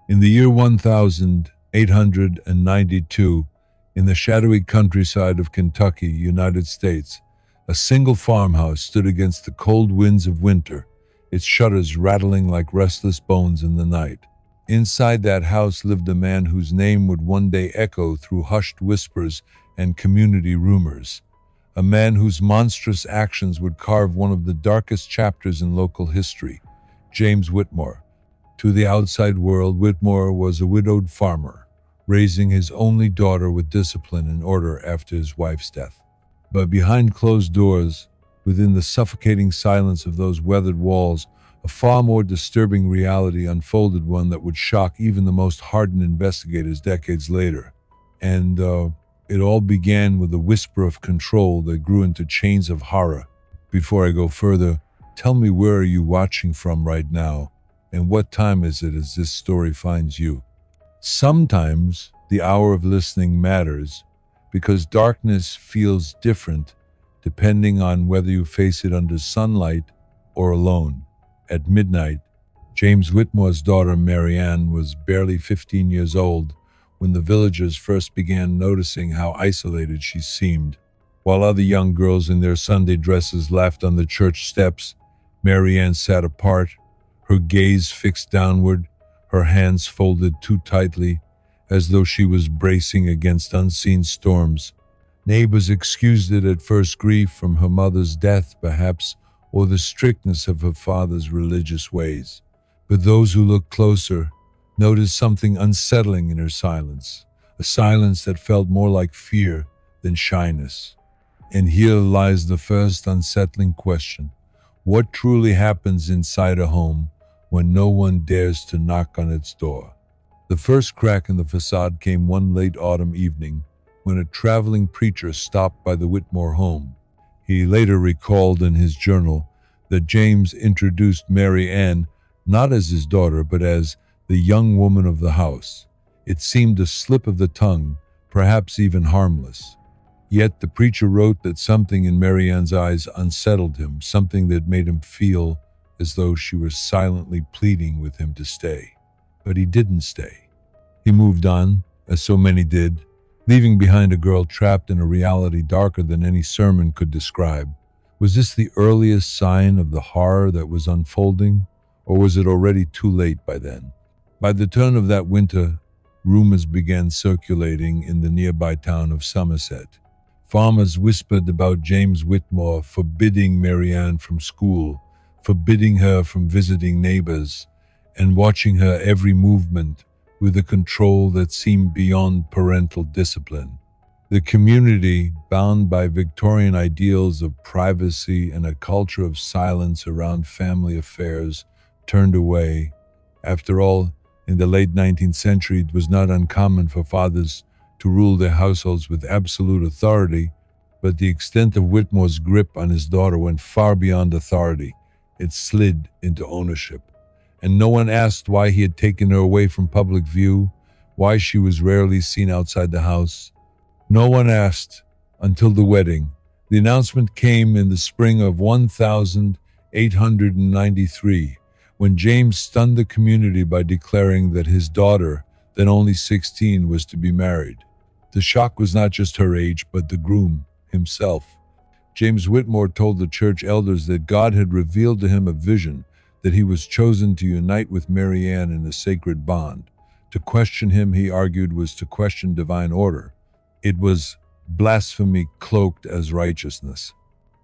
In the year 1892, in the shadowy countryside of Kentucky, United States, a single farmhouse stood against the cold winds of winter, its shutters rattling like restless bones in the night. Inside that house lived a man whose name would one day echo through hushed whispers and community rumors, a man whose monstrous actions would carve one of the darkest chapters in local history, James Whitmore. To the outside world, Whitmore was a widowed farmer, raising his only daughter with discipline and order after his wife's death. But behind closed doors, within the suffocating silence of those weathered walls, a far more disturbing reality unfolded, one that would shock even the most hardened investigators decades later. And it all began with a whisper of control that grew into chains of horror. Before I go further, tell me, where are you watching from right now? And what time is it as this story finds you? Sometimes the hour of listening matters because darkness feels different depending on whether you face it under sunlight or alone. At midnight, James Whitmore's daughter Mary Anne was barely 15 years old when the villagers first began noticing how isolated she seemed. While other young girls in their Sunday dresses laughed on the church steps, Mary Anne sat apart, her gaze fixed downward, her hands folded too tightly, as though she was bracing against unseen storms. Neighbors excused it at first, grief from her mother's death, perhaps, or the strictness of her father's religious ways. But those who looked closer noticed something unsettling in her silence, a silence that felt more like fear than shyness. And here lies the first unsettling question. What truly happens inside a home when no one dares to knock on its door? The first crack in the facade came one late autumn evening when a traveling preacher stopped by the Whitmore home. He later recalled in his journal that James introduced Mary Anne not as his daughter but as the young woman of the house. It seemed a slip of the tongue, perhaps even harmless. Yet the preacher wrote that something in Mary Anne's eyes unsettled him, something that made him feel as though she was silently pleading with him to stay. But he didn't stay. He moved on, as so many did, leaving behind a girl trapped in a reality darker than any sermon could describe. Was this the earliest sign of the horror that was unfolding, or was it already too late by then? By the turn of that winter, rumors began circulating in the nearby town of Somerset. Farmers whispered about James Whitmore forbidding Mary Anne from school, forbidding her from visiting neighbors, and watching her every movement with a control that seemed beyond parental discipline. The community, bound by Victorian ideals of privacy and a culture of silence around family affairs, turned away. After all, in the late 19th century, it was not uncommon for fathers to rule their households with absolute authority, but the extent of Whitmore's grip on his daughter went far beyond authority. It slid into ownership. And no one asked why he had taken her away from public view, why she was rarely seen outside the house. No one asked until the wedding. The announcement came in the spring of 1893, when James stunned the community by declaring that his daughter, then only 16, was to be married. The shock was not just her age, but the groom himself. James Whitmore told the church elders that God had revealed to him a vision, that he was chosen to unite with Mary Anne in a sacred bond. To question him, he argued, was to question divine order. It was blasphemy cloaked as righteousness.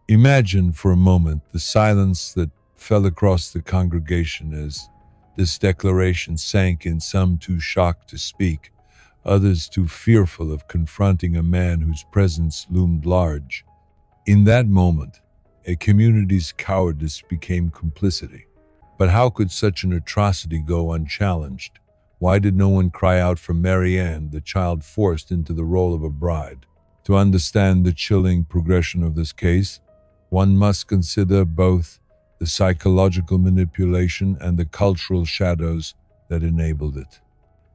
Imagine for a moment the silence that fell across the congregation as this declaration sank in, some too shocked to speak, others too fearful of confronting a man whose presence loomed large. In that moment, a community's cowardice became complicity. But how could such an atrocity go unchallenged? Why did no one cry out for Mary Anne, the child forced into the role of a bride? To understand the chilling progression of this case, one must consider both the psychological manipulation and the cultural shadows that enabled it.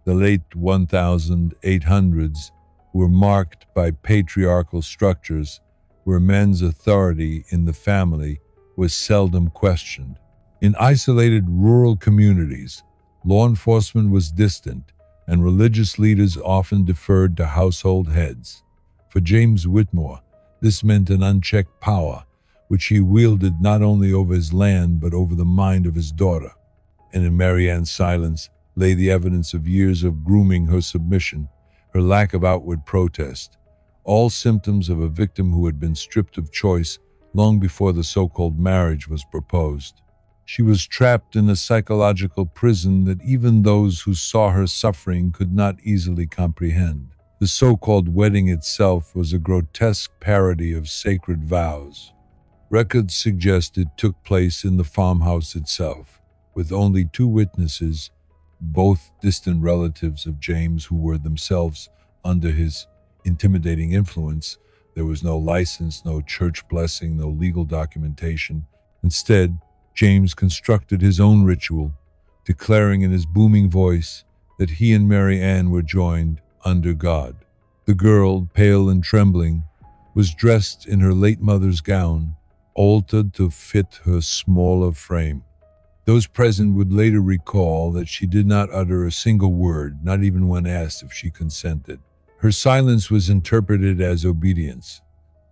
The late 1800s were marked by patriarchal structures where men's authority in the family was seldom questioned. In isolated rural communities, Law enforcement was distant, and religious leaders often deferred to household heads. For James Whitmore, this meant an unchecked power, which he wielded not only over his land but over the mind of his daughter. And in Mary Anne's silence lay the evidence of years of grooming her submission, her lack of outward protest, all symptoms of a victim who had been stripped of choice long before the so-called marriage was proposed. She was trapped in a psychological prison that even those who saw her suffering could not easily comprehend. The so-called wedding itself was a grotesque parody of sacred vows. Records suggest it took place in the farmhouse itself, with only two witnesses, both distant relatives of James who were themselves under his intimidating influence. There was no license, no church blessing, no legal documentation. Instead, James constructed his own ritual, declaring in his booming voice that he and Mary Anne were joined under God. The girl, pale and trembling, was dressed in her late mother's gown, altered to fit her smaller frame. Those present would later recall that she did not utter a single word, not even when asked if she consented. Her silence was interpreted as obedience.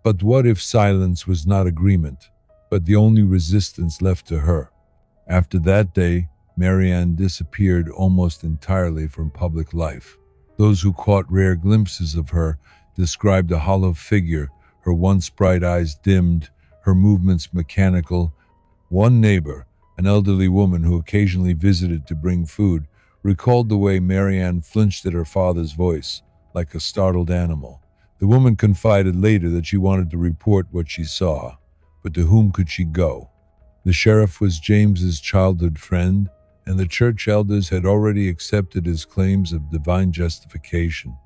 But what if silence was not agreement, but the only resistance left to her? After that day, Mary Anne disappeared almost entirely from public life. Those who caught rare glimpses of her described a hollow figure, her once bright eyes dimmed, her movements mechanical. One neighbor, an elderly woman who occasionally visited to bring food, recalled the way Mary Anne flinched at her father's voice, like a startled animal. The woman confided later that she wanted to report what she saw, but to whom could she go? The sheriff was James's childhood friend, and the church elders had already accepted his claims of divine justification.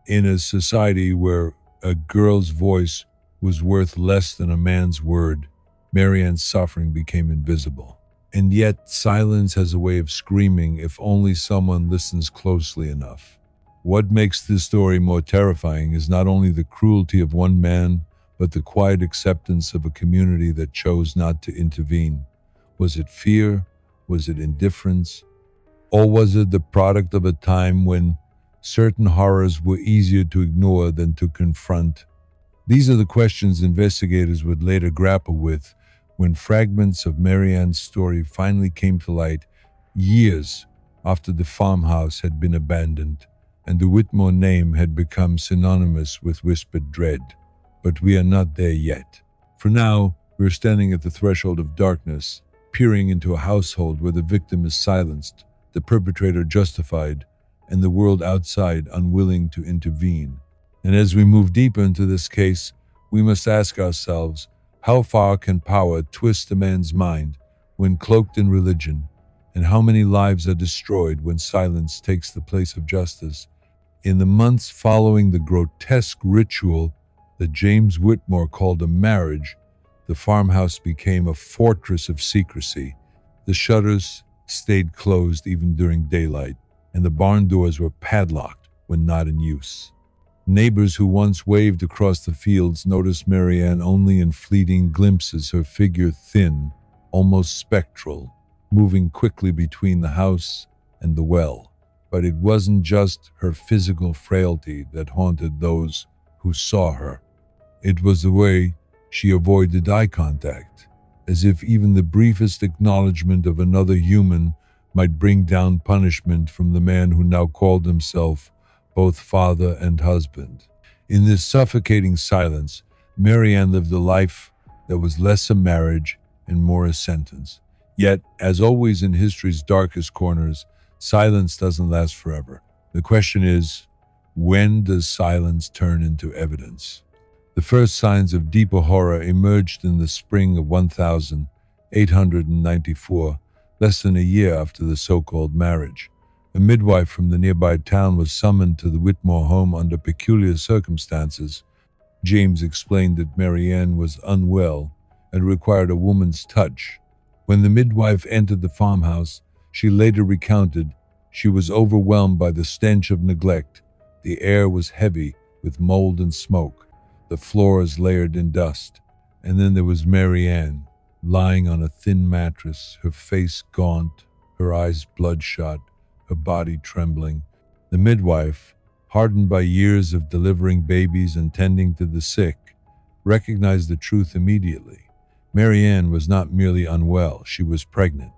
In a society where a girl's voice was worth less than a man's word, Mary Anne's suffering became invisible. And yet, silence has a way of screaming if only someone listens closely enough. What makes this story more terrifying is not only the cruelty of one man, but the quiet acceptance of a community that chose not to intervene. Was it fear? Was it indifference? Or was it the product of a time when certain horrors were easier to ignore than to confront? These are the questions investigators would later grapple with when fragments of Mary Anne's story finally came to light years after the farmhouse had been abandoned and the Whitmore name had become synonymous with whispered dread. But we are not there yet. For now, we are standing at the threshold of darkness, peering into a household where the victim is silenced, the perpetrator justified, and the world outside unwilling to intervene. And as we move deeper into this case, we must ask ourselves, how far can power twist a man's mind when cloaked in religion, and how many lives are destroyed when silence takes the place of justice? In the months following the grotesque ritual that James Whitmore called a marriage, the farmhouse became a fortress of secrecy. The shutters stayed closed even during daylight, and the barn doors were padlocked when not in use. Neighbors who once waved across the fields noticed Mary Anne only in fleeting glimpses, her figure thin, almost spectral, moving quickly between the house and the well. But it wasn't just her physical frailty that haunted those who saw her. It was the way she avoided eye contact, as if even the briefest acknowledgement of another human might bring down punishment from the man who now called himself both father and husband. In this suffocating silence, Mary Anne lived a life that was less a marriage and more a sentence. Yet, as always in history's darkest corners, silence doesn't last forever. The question is, when does silence turn into evidence? The first signs of deeper horror emerged in the spring of 1894, less than a year after the so-called marriage. A midwife from the nearby town was summoned to the Whitmore home under peculiar circumstances. James explained that Mary Anne was unwell and required a woman's touch. When the midwife entered the farmhouse, she later recounted she was overwhelmed by the stench of neglect. The air was heavy with mold and smoke, the floors layered in dust. And then there was Mary Anne, lying on a thin mattress, her face gaunt, her eyes bloodshot, her body trembling. The midwife, hardened by years of delivering babies and tending to the sick, recognized the truth immediately. Mary Anne was not merely unwell, she was pregnant.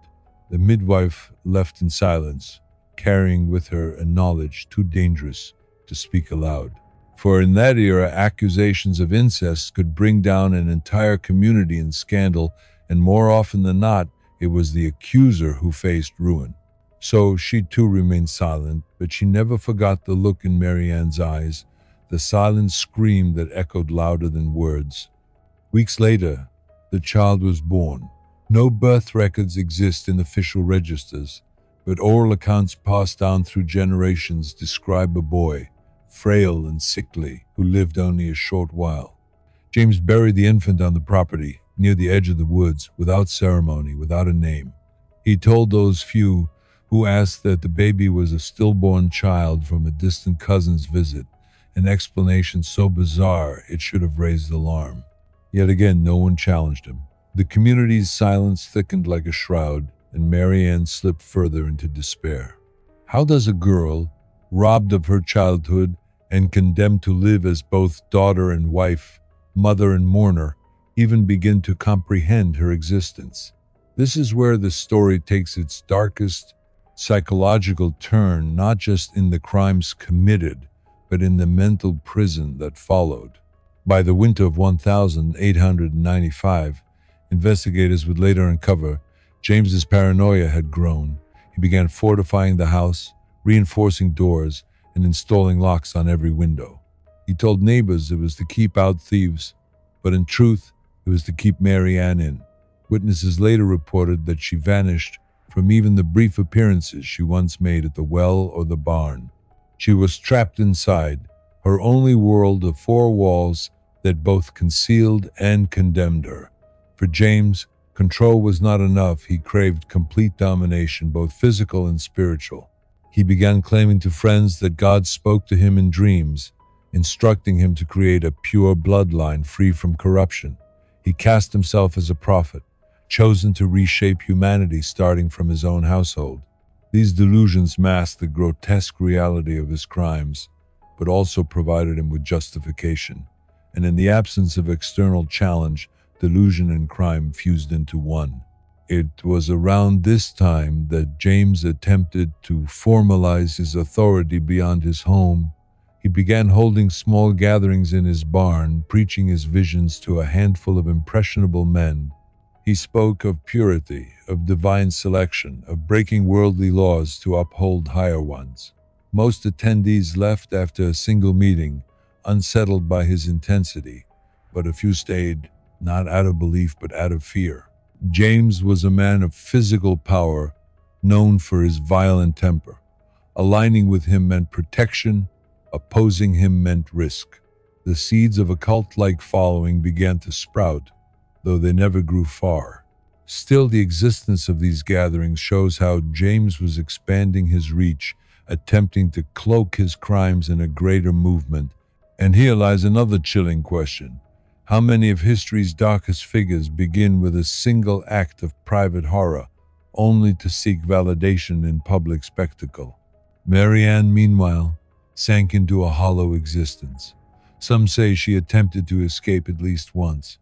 The midwife left in silence, carrying with her a knowledge too dangerous to speak aloud. For in that era, accusations of incest could bring down an entire community in scandal, and more often than not, it was the accuser who faced ruin. So she too remained silent, but she never forgot the look in Mary Ann's eyes, the silent scream that echoed louder than words. Weeks later, the child was born. No birth records exist in official registers, but oral accounts passed down through generations describe a boy, frail and sickly, who lived only a short while. James buried the infant on the property, near the edge of the woods, without ceremony, without a name. He told those few who asked that the baby was a stillborn child from a distant cousin's visit, an explanation so bizarre it should have raised alarm. Yet again, no one challenged him. The community's silence thickened like a shroud, and Mary Anne slipped further into despair. How does a girl, robbed of her childhood and condemned to live as both daughter and wife, mother and mourner, even begin to comprehend her existence? This is where the story takes its darkest psychological turn, not just in the crimes committed, but in the mental prison that followed. By the winter of 1895, investigators would later uncover James's paranoia had grown. He began fortifying the house, reinforcing doors, and installing locks on every window. He told neighbors it was to keep out thieves, but in truth, it was to keep Mary Anne in. Witnesses later reported that she vanished from even the brief appearances she once made at the well or the barn. She was trapped inside, her only world of four walls that both concealed and condemned her. For James, control was not enough. He craved complete domination, both physical and spiritual. He began claiming to friends that God spoke to him in dreams, instructing him to create a pure bloodline free from corruption. He cast himself as a prophet, chosen to reshape humanity starting from his own household. These delusions masked the grotesque reality of his crimes, but also provided him with justification. And in the absence of external challenge, delusion and crime fused into one. It was around this time that James attempted to formalize his authority beyond his home. He began holding small gatherings in his barn, preaching his visions to a handful of impressionable men. He spoke of purity, of divine selection, of breaking worldly laws to uphold higher ones. Most attendees left after a single meeting, unsettled by his intensity, but a few stayed, not out of belief but out of fear. James was a man of physical power, known for his violent temper. Aligning with him meant protection, opposing him meant risk. The seeds of a cult-like following began to sprout, though they never grew far. Still, the existence of these gatherings shows how James was expanding his reach, attempting to cloak his crimes in a greater movement. And here lies another chilling question. How many of history's darkest figures begin with a single act of private horror, only to seek validation in public spectacle? Mary Anne, meanwhile, sank into a hollow existence. Some say she attempted to escape at least once.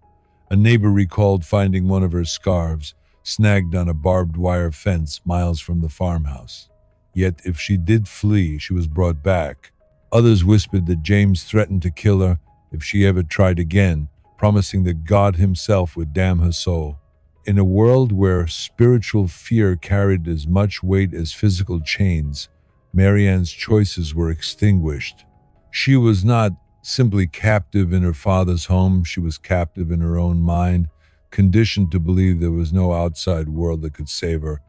A neighbor recalled finding one of her scarves snagged on a barbed wire fence miles from the farmhouse. Yet if she did flee, she was brought back. Others whispered that James threatened to kill her if she ever tried again, promising that God himself would damn her soul. In a world where spiritual fear carried as much weight as physical chains, Mary Anne's choices were extinguished. She was not simply captive in her father's home, she was captive in her own mind, conditioned to believe there was no outside world that could save her.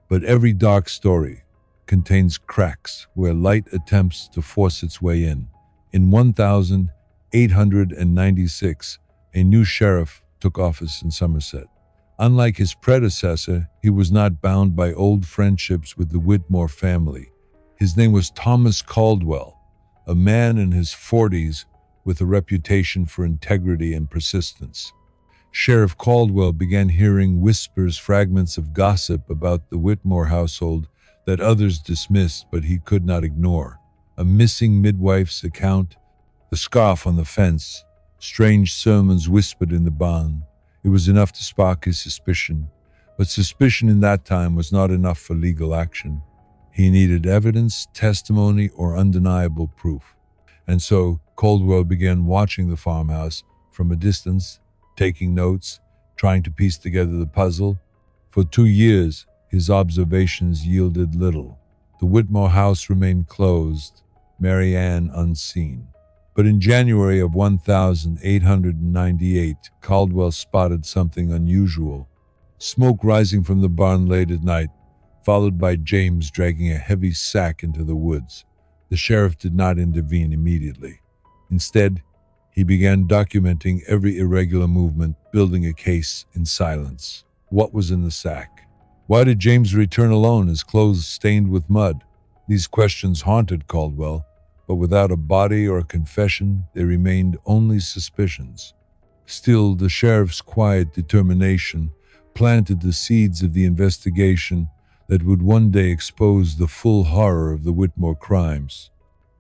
But every dark story contains cracks where light attempts to force its way in. In 1896, a new sheriff took office in Somerset. Unlike his predecessor, he was not bound by old friendships with the Whitmore family. His name was Thomas Caldwell, a man in his 40s with a reputation for integrity and persistence. Sheriff Caldwell began hearing whispers, fragments of gossip about the Whitmore household that others dismissed but he could not ignore. A missing midwife's account, the scarf on the fence, strange sermons whispered in the barn. It was enough to spark his suspicion. But suspicion in that time was not enough for legal action. He needed evidence, testimony, or undeniable proof. And so Caldwell began watching the farmhouse from a distance, taking notes, trying to piece together the puzzle. For 2 years, his observations yielded little. The Whitmore house remained closed, Mary Anne unseen. But in January of 1898, Caldwell spotted something unusual. Smoke rising from the barn late at night, followed by James dragging a heavy sack into the woods. The sheriff did not intervene immediately. Instead, he began documenting every irregular movement, building a case in silence. What was in the sack? Why did James return alone, his clothes stained with mud? These questions haunted Caldwell, but without a body or a confession, they remained only suspicions. Still, the sheriff's quiet determination planted the seeds of the investigation that would one day expose the full horror of the Whitmore crimes.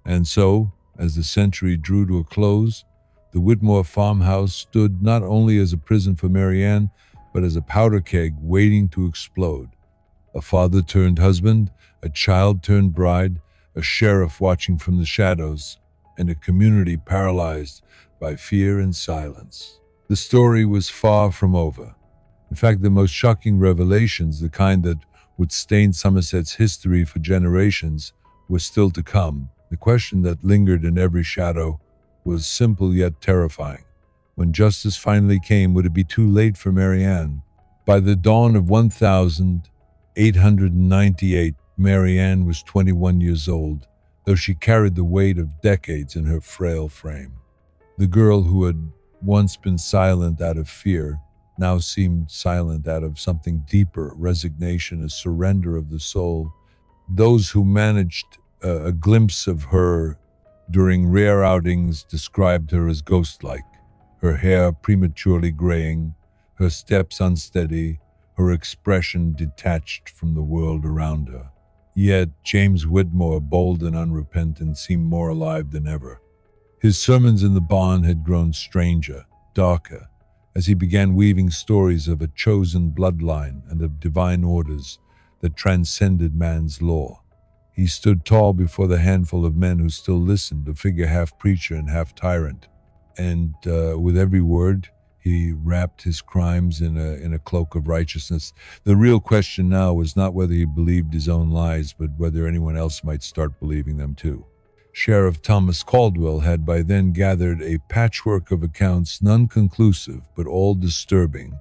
And so, as the century drew to a close, the Whitmore farmhouse stood not only as a prison for Mary Anne, but as a powder keg waiting to explode. A father turned husband, a child turned bride, a sheriff watching from the shadows, and a community paralyzed by fear and silence. The story was far from over. In fact, the most shocking revelations, the kind that would stain Somerset's history for generations, were still to come. The question that lingered in every shadow was simple yet terrifying. When justice finally came, would it be too late for Mary Anne? By the dawn of 1898, Mary Anne was 21 years old, though she carried the weight of decades in her frail frame. The girl who had once been silent out of fear now seemed silent out of something deeper, resignation, a surrender of the soul. Those who managed a glimpse of her during rare outings described her as ghost-like, her hair prematurely graying, her steps unsteady, her expression detached from the world around her. Yet James Whitmore, bold and unrepentant, seemed more alive than ever. His sermons in the barn had grown stranger, darker, as he began weaving stories of a chosen bloodline and of divine orders that transcended man's law. He stood tall before the handful of men who still listened, a figure half preacher and half tyrant. And with every word, he wrapped his crimes in a cloak of righteousness. The real question now was not whether he believed his own lies, but whether anyone else might start believing them too. Sheriff Thomas Caldwell had by then gathered a patchwork of accounts, none conclusive, but all disturbing.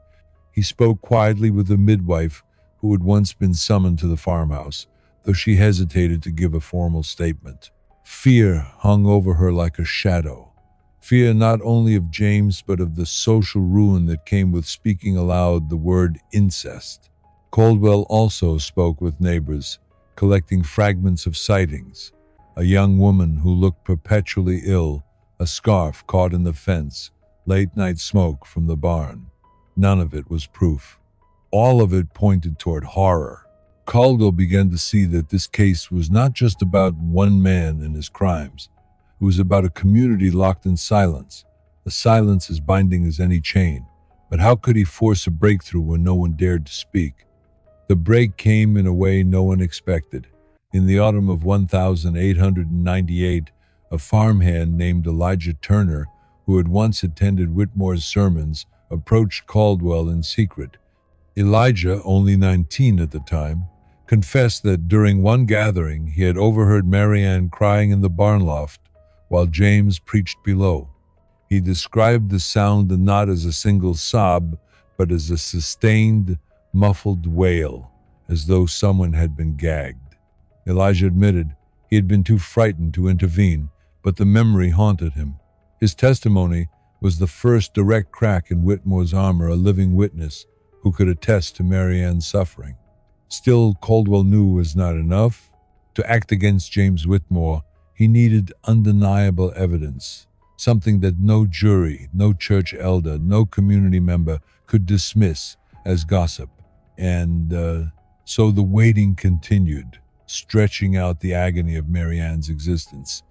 He spoke quietly with the midwife who had once been summoned to the farmhouse, though she hesitated to give a formal statement. Fear hung over her like a shadow. Fear not only of James, but of the social ruin that came with speaking aloud the word incest. Caldwell also spoke with neighbors, collecting fragments of sightings. A young woman who looked perpetually ill, a scarf caught in the fence, late-night smoke from the barn. None of it was proof. All of it pointed toward horror. Caldwell began to see that this case was not just about one man and his crimes. It was about a community locked in silence, a silence as binding as any chain. But how could he force a breakthrough when no one dared to speak? The break came in a way no one expected. In the autumn of 1898, a farmhand named Elijah Turner, who had once attended Whitmore's sermons, approached Caldwell in secret. Elijah, only 19 at the time, confessed that during one gathering he had overheard Mary Anne crying in the barn loft while James preached below. He described the sound not as a single sob, but as a sustained, muffled wail, as though someone had been gagged. Elijah admitted he had been too frightened to intervene, but the memory haunted him. His testimony was the first direct crack in Whitmore's armor, a living witness who could attest to Mary Anne's suffering. Still, Caldwell knew was not enough. To act against James Whitmore, he needed undeniable evidence, something that no jury, no church elder, no community member could dismiss as gossip. And so the waiting continued. stretching out the agony of Mary Anne's existence.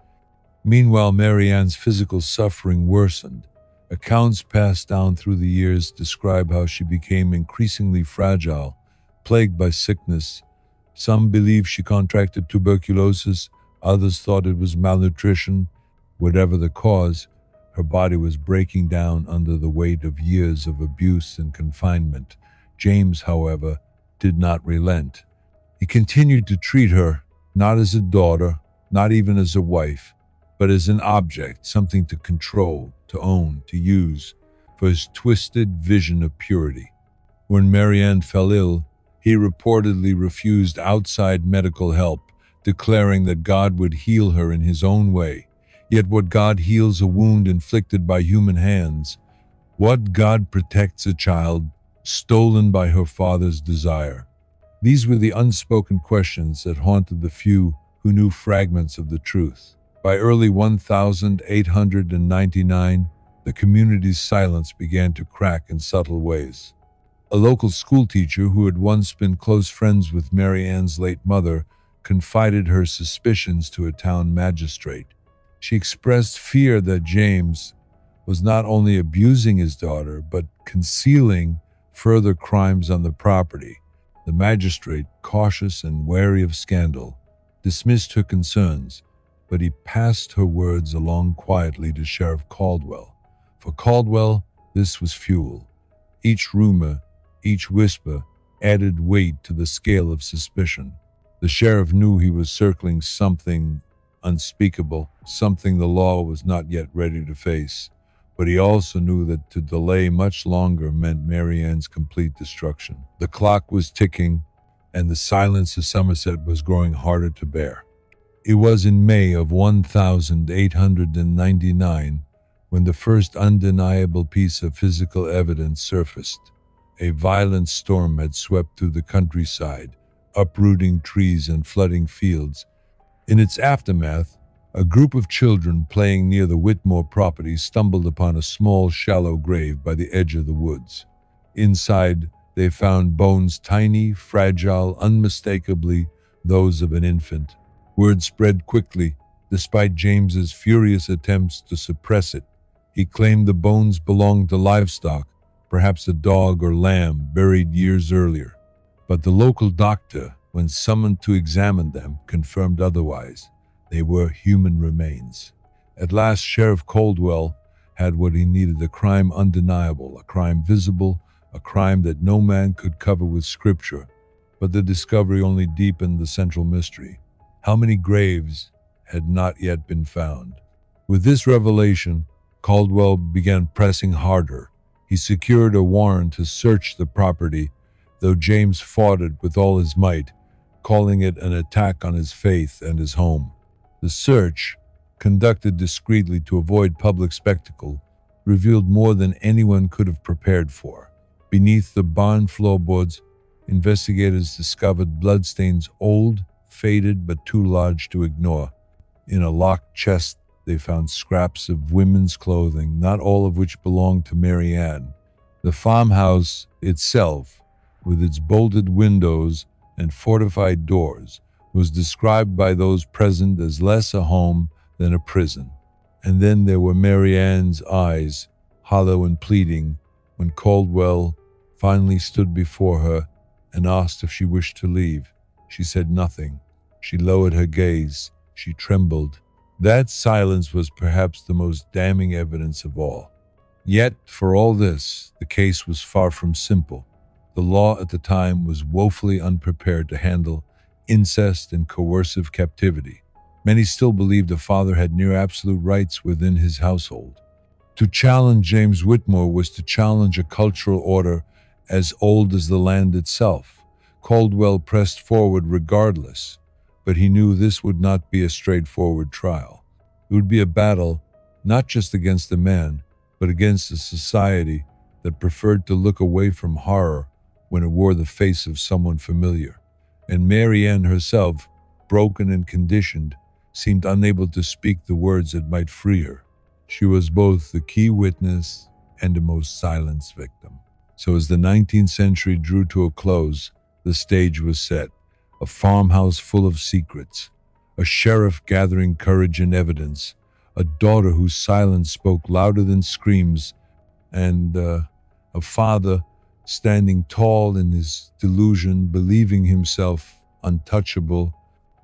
Meanwhile, Mary Anne's physical suffering worsened. Accounts passed down through the years describe how she became increasingly fragile, plagued by sickness. Some believe she contracted tuberculosis, others thought it was malnutrition. Whatever the cause, her body was breaking down under the weight of years of abuse and confinement. James, however, did not relent. He continued to treat her not as a daughter, not even as a wife, but as an object, something to control, to own, to use, for his twisted vision of purity. When Mary Anne fell ill, he reportedly refused outside medical help, declaring that God would heal her in his own way. Yet what God heals a wound inflicted by human hands? What God protects a child stolen by her father's desire? These were the unspoken questions that haunted the few who knew fragments of the truth. By early 1899, the community's silence began to crack in subtle ways. A local schoolteacher who had once been close friends with Mary Anne's late mother confided her suspicions to a town magistrate. She expressed fear that James was not only abusing his daughter, but concealing further crimes on the property. The magistrate, cautious and wary of scandal, dismissed her concerns, but he passed her words along quietly to Sheriff Caldwell. For Caldwell, this was fuel. Each rumor, each whisper added weight to the scale of suspicion. The sheriff knew he was circling something unspeakable, something the law was not yet ready to face. But he also knew that to delay much longer meant Mary Anne's complete destruction. The clock was ticking, and the silence of Somerset was growing harder to bear. It was in May of 1899 when the first undeniable piece of physical evidence surfaced. A violent storm had swept through the countryside, uprooting trees and flooding fields. In its aftermath, a group of children playing near the Whitmore property stumbled upon a small, shallow grave by the edge of the woods. Inside, they found bones tiny, fragile, unmistakably those of an infant. Word spread quickly, despite James's furious attempts to suppress it. He claimed the bones belonged to livestock, perhaps a dog or lamb buried years earlier. But the local doctor, when summoned to examine them, confirmed otherwise. They were human remains. At last, Sheriff Caldwell had what he needed: a crime undeniable, a crime visible, a crime that no man could cover with scripture. But the discovery only deepened the central mystery. How many graves had not yet been found? With this revelation, Caldwell began pressing harder. He secured a warrant to search the property, though James fought it with all his might, calling it an attack on his faith and his home. The search, conducted discreetly to avoid public spectacle, revealed more than anyone could have prepared for. Beneath the barn floorboards, investigators discovered bloodstains, old, faded, but too large to ignore. In a locked chest, they found scraps of women's clothing, not all of which belonged to Mary Anne. The farmhouse itself, with its bolted windows and fortified doors, was described by those present as less a home than a prison. And then there were Mary Anne's eyes, hollow and pleading, when Caldwell finally stood before her and asked if she wished to leave. She said nothing. She lowered her gaze. She trembled. That silence was perhaps the most damning evidence of all. Yet, for all this, the case was far from simple. The law at the time was woefully unprepared to handle incest and coercive captivity. Many still believed a father had near absolute rights within his household. To challenge James Whitmore was to challenge a cultural order as old as the land itself. Caldwell pressed forward regardless, but he knew this would not be a straightforward trial. It would be a battle not just against the man, but against a society that preferred to look away from horror when it wore the face of someone familiar. And Mary Anne herself, broken and conditioned, seemed unable to speak the words that might free her. She was both the key witness and the most silenced victim. So as the 19th century drew to a close, the stage was set. a farmhouse full of secrets, a sheriff gathering courage and evidence, a daughter whose silence spoke louder than screams, and a father standing tall in his delusion, believing himself untouchable.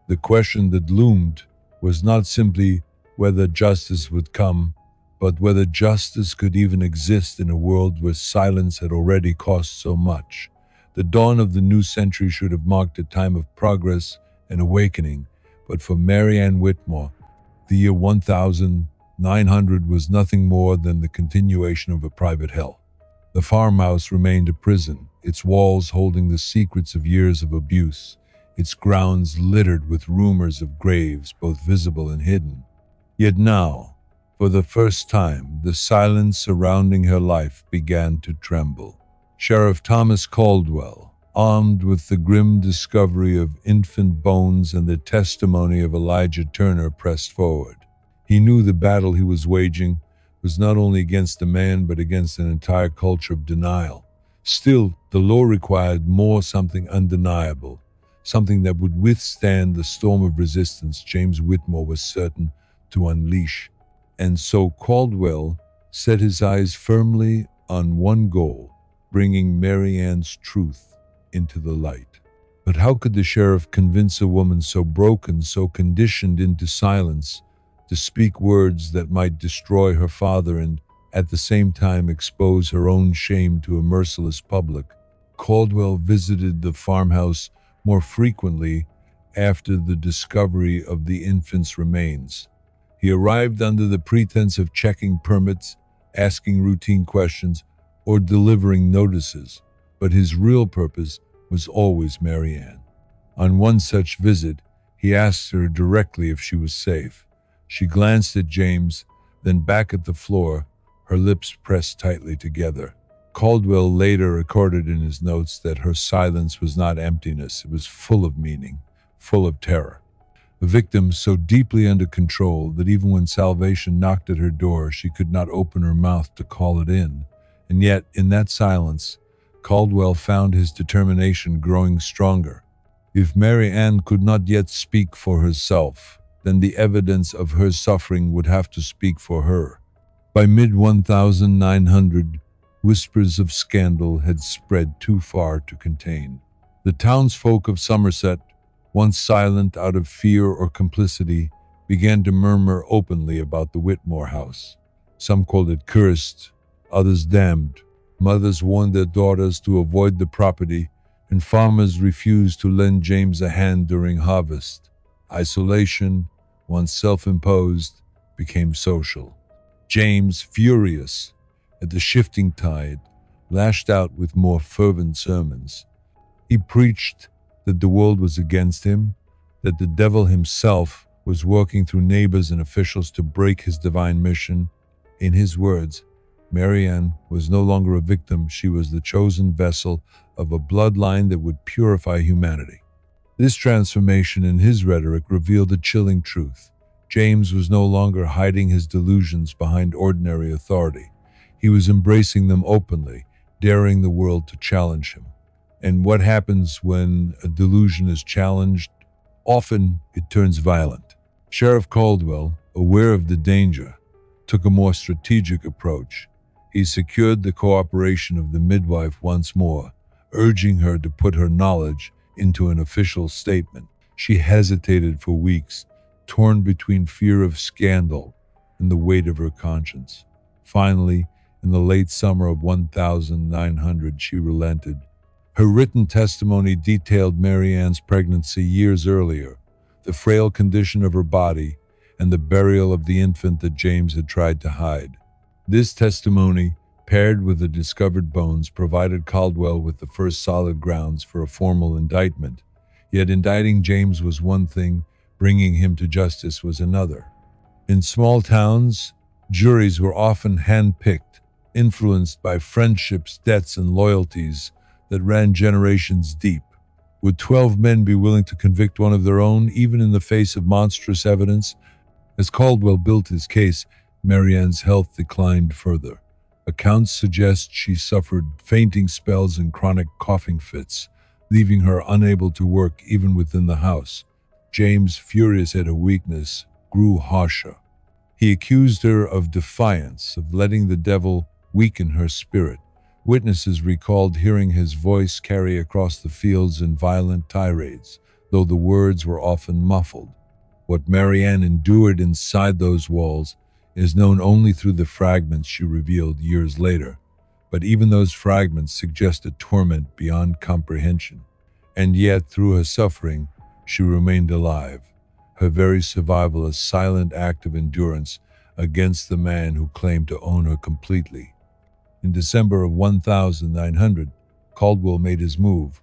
The question that loomed was not simply whether justice would come, but whether justice could even exist in a world where silence had already cost so much. The dawn of the new century should have marked a time of progress and awakening, but for Mary Anne Whitmore, the year 1900 was nothing more than the continuation of a private hell. The farmhouse remained a prison, its walls holding the secrets of years of abuse, its grounds littered with rumors of graves, both visible and hidden. Yet now, for the first time, the silence surrounding her life began to tremble. Sheriff Thomas Caldwell, armed with the grim discovery of infant bones and the testimony of Elijah Turner, pressed forward. He knew the battle he was waging was not only against a man but against an entire culture of denial. Still, the law required more, something undeniable, something that would withstand the storm of resistance James Whitmore was certain to unleash. And so Caldwell set his eyes firmly on one goal, bringing Mary Ann's truth into the light. But how could the sheriff convince a woman so broken, so conditioned into silence, to speak words that might destroy her father and, at the same time, expose her own shame to a merciless public? Caldwell visited the farmhouse more frequently after the discovery of the infant's remains. He arrived under the pretense of checking permits, asking routine questions, or delivering notices, but his real purpose was always Mary Anne. On one such visit, he asked her directly if she was safe. She glanced at James, then back at the floor, her lips pressed tightly together. Caldwell later recorded in his notes that her silence was not emptiness, it was full of meaning, full of terror. A victim so deeply under control that even when salvation knocked at her door, she could not open her mouth to call it in. And yet, in that silence, Caldwell found his determination growing stronger. If Mary Anne could not yet speak for herself, then the evidence of her suffering would have to speak for her. By mid-1900, whispers of scandal had spread too far to contain. The townsfolk of Somerset, once silent out of fear or complicity, began to murmur openly about the Whitmore house. Some called it cursed, others damned. Mothers warned their daughters to avoid the property, and farmers refused to lend James a hand during harvest. Isolation, once self-imposed, became social. James, furious at the shifting tide, lashed out with more fervent sermons. He preached that the world was against him, that the devil himself was working through neighbors and officials to break his divine mission. In his words, Mary Anne was no longer a victim, she was the chosen vessel of a bloodline that would purify humanity. This transformation in his rhetoric revealed a chilling truth. James was no longer hiding his delusions behind ordinary authority. He was embracing them openly, daring the world to challenge him. And what happens when a delusion is challenged? Often it turns violent. Sheriff Caldwell, aware of the danger, took a more strategic approach. He secured the cooperation of the midwife once more, urging her to put her knowledge into an official statement. She hesitated for weeks, torn between fear of scandal and the weight of her conscience. Finally, in the late summer of 1900, she relented. Her written testimony detailed Mary Anne's pregnancy years earlier, the frail condition of her body, and the burial of the infant that James had tried to hide. This testimony, paired with the discovered bones, provided Caldwell with the first solid grounds for a formal indictment. Yet indicting James was one thing, bringing him to justice was another. In small towns, juries were often hand-picked, influenced by friendships, debts, and loyalties that ran generations deep. Would 12 men be willing to convict one of their own, even in the face of monstrous evidence? As Caldwell built his case, Mary Anne's health declined further. Accounts suggest she suffered fainting spells and chronic coughing fits, leaving her unable to work even within the house. James, furious at her weakness, grew harsher. He accused her of defiance, of letting the devil weaken her spirit. Witnesses recalled hearing his voice carry across the fields in violent tirades, though the words were often muffled. What Mary Anne endured inside those walls is known only through the fragments she revealed years later. But even those fragments suggest a torment beyond comprehension. And yet, through her suffering, she remained alive, her very survival a silent act of endurance against the man who claimed to own her completely. In December of 1900, Caldwell made his move.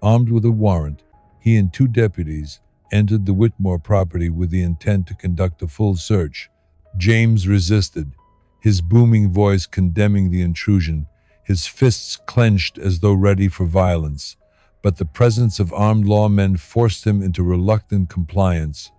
Armed with a warrant, he and two deputies entered the Whitmore property with the intent to conduct a full search. James resisted, his booming voice condemning the intrusion, his fists clenched as though ready for violence. But the presence of armed lawmen forced him into reluctant compliance.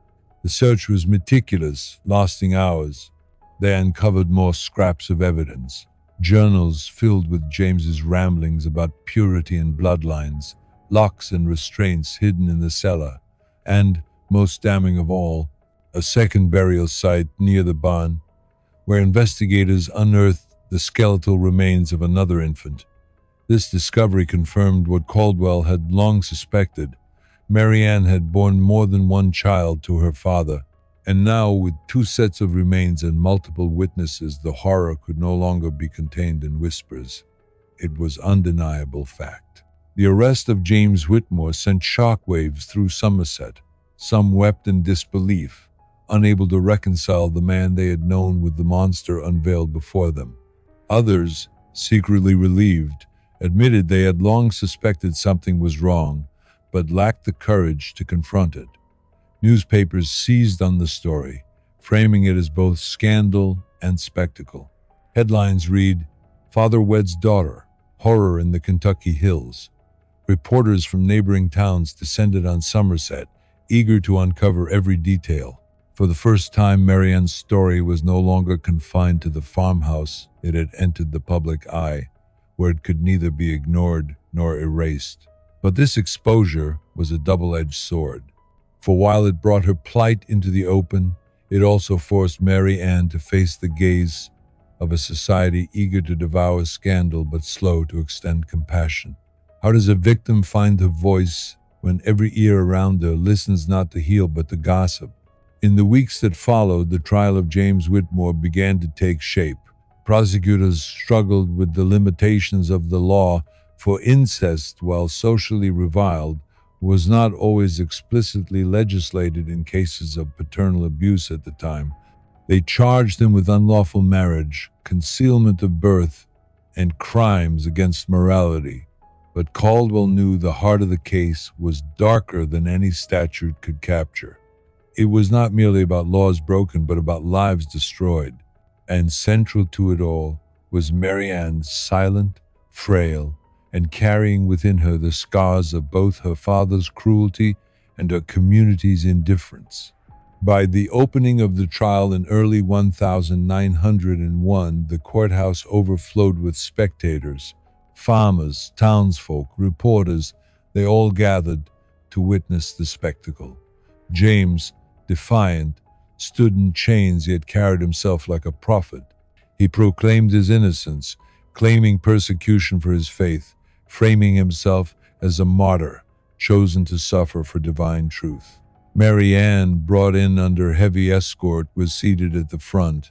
The search was meticulous, lasting hours. They uncovered more scraps of evidence. Journals filled with James's ramblings about purity and bloodlines, locks and restraints hidden in the cellar, and, most damning of all, a second burial site near the barn, where investigators unearthed the skeletal remains of another infant. This discovery confirmed what Caldwell had long suspected. Mary Anne had borne more than one child to her father, and now, with two sets of remains and multiple witnesses, the horror could no longer be contained in whispers. It was undeniable fact. The arrest of James Whitmore sent shockwaves through Somerset. Some wept in disbelief, unable to reconcile the man they had known with the monster unveiled before them. Others, secretly relieved, admitted they had long suspected something was wrong, but lacked the courage to confront it. Newspapers seized on the story, framing it as both scandal and spectacle. Headlines read, "Father Weds Daughter, Horror in the Kentucky Hills." Reporters from neighboring towns descended on Somerset, eager to uncover every detail. For the first time, Mary Anne's story was no longer confined to the farmhouse. It had entered the public eye, where it could neither be ignored nor erased. But this exposure was a double-edged sword. For while it brought her plight into the open, it also forced Mary Anne to face the gaze of a society eager to devour scandal but slow to extend compassion. How does a victim find her voice when every ear around her listens not to heal but to gossip? In the weeks that followed, the trial of James Whitmore began to take shape. Prosecutors struggled with the limitations of the law, for incest, while socially reviled, was not always explicitly legislated in cases of paternal abuse at the time. They charged him with unlawful marriage, concealment of birth, and crimes against morality. But Caldwell knew the heart of the case was darker than any statute could capture. It was not merely about laws broken, but about lives destroyed. And central to it all was Mary Anne, silent, frail, and carrying within her the scars of both her father's cruelty and her community's indifference. By the opening of the trial in early 1901, the courthouse overflowed with spectators, farmers, townsfolk, reporters. They all gathered to witness the spectacle. James, defiant, stood in chains, yet carried himself like a prophet. He proclaimed his innocence, claiming persecution for his faith, framing himself as a martyr, chosen to suffer for divine truth. Mary Anne, brought in under heavy escort, was seated at the front.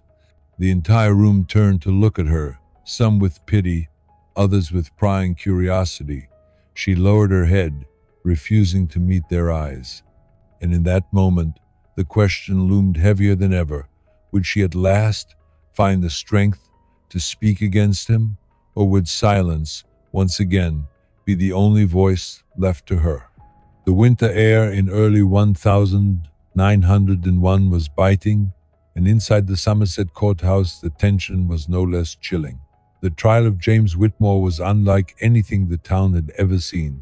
The entire room turned to look at her, some with pity, others with prying curiosity. She lowered her head, refusing to meet their eyes. And in that moment, the question loomed heavier than ever. Would she at last find the strength to speak against him, or would silence, once again, be the only voice left to her? The winter air in early 1901 was biting, and inside the Somerset courthouse the tension was no less chilling. The trial of James Whitmore was unlike anything the town had ever seen.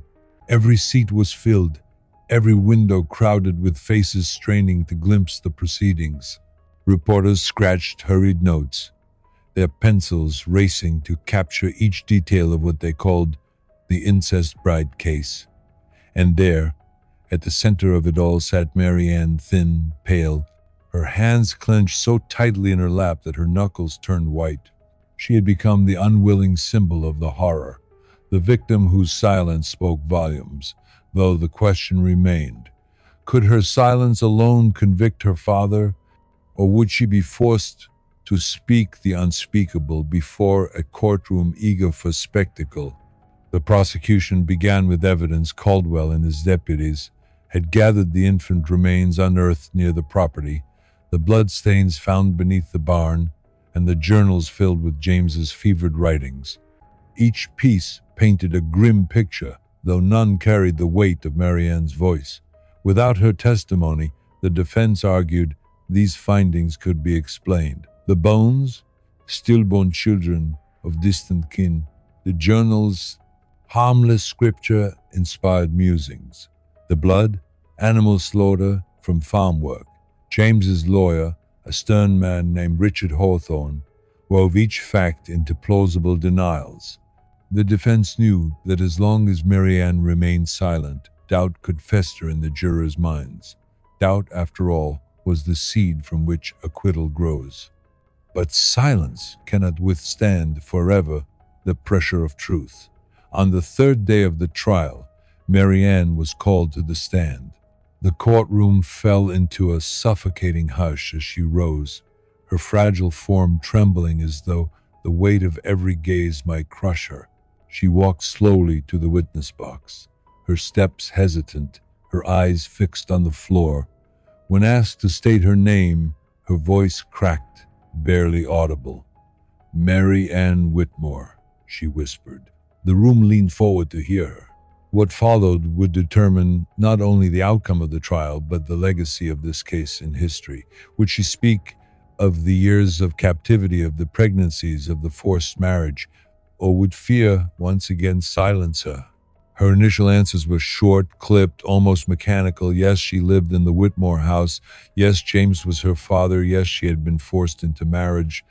Every seat was filled, every window crowded with faces straining to glimpse the proceedings. Reporters scratched hurried notes, their pencils racing to capture each detail of what they called the Incest Bride case. And there, at the center of it all, sat Mary Anne, thin, pale, her hands clenched so tightly in her lap that her knuckles turned white. She had become the unwilling symbol of the horror, the victim whose silence spoke volumes, though the question remained. Could her silence alone convict her father, or would she be forced to speak the unspeakable before a courtroom eager for spectacle? The prosecution began with evidence. Caldwell and his deputies had gathered the infant remains unearthed near the property, the bloodstains found beneath the barn, and the journals filled with James's fevered writings. Each piece painted a grim picture, though none carried the weight of Mary Anne's voice. Without her testimony, the defense argued, these findings could be explained. The bones, stillborn children of distant kin. The journals, harmless scripture-inspired musings. The blood, animal slaughter from farm work. James's lawyer, a stern man named Richard Hawthorne, wove each fact into plausible denials. The defense knew that as long as Mary Anne remained silent, doubt could fester in the jurors' minds. Doubt, after all, was the seed from which acquittal grows. But silence cannot withstand forever the pressure of truth. On the third day of the trial, Mary Anne was called to the stand. The courtroom fell into a suffocating hush as she rose, her fragile form trembling as though the weight of every gaze might crush her. She walked slowly to the witness box, her steps hesitant, her eyes fixed on the floor. When asked to state her name, her voice cracked, barely audible. "Mary Anne Whitmore," she whispered. The room leaned forward to hear her. What followed would determine not only the outcome of the trial, but the legacy of this case in history. Would she speak of the years of captivity, of the pregnancies, of the forced marriage, or would fear once again silence her? Her initial answers were short, clipped, almost mechanical. Yes, she lived in the Whitmore house. Yes, James was her father. Yes, she had been forced into marriage.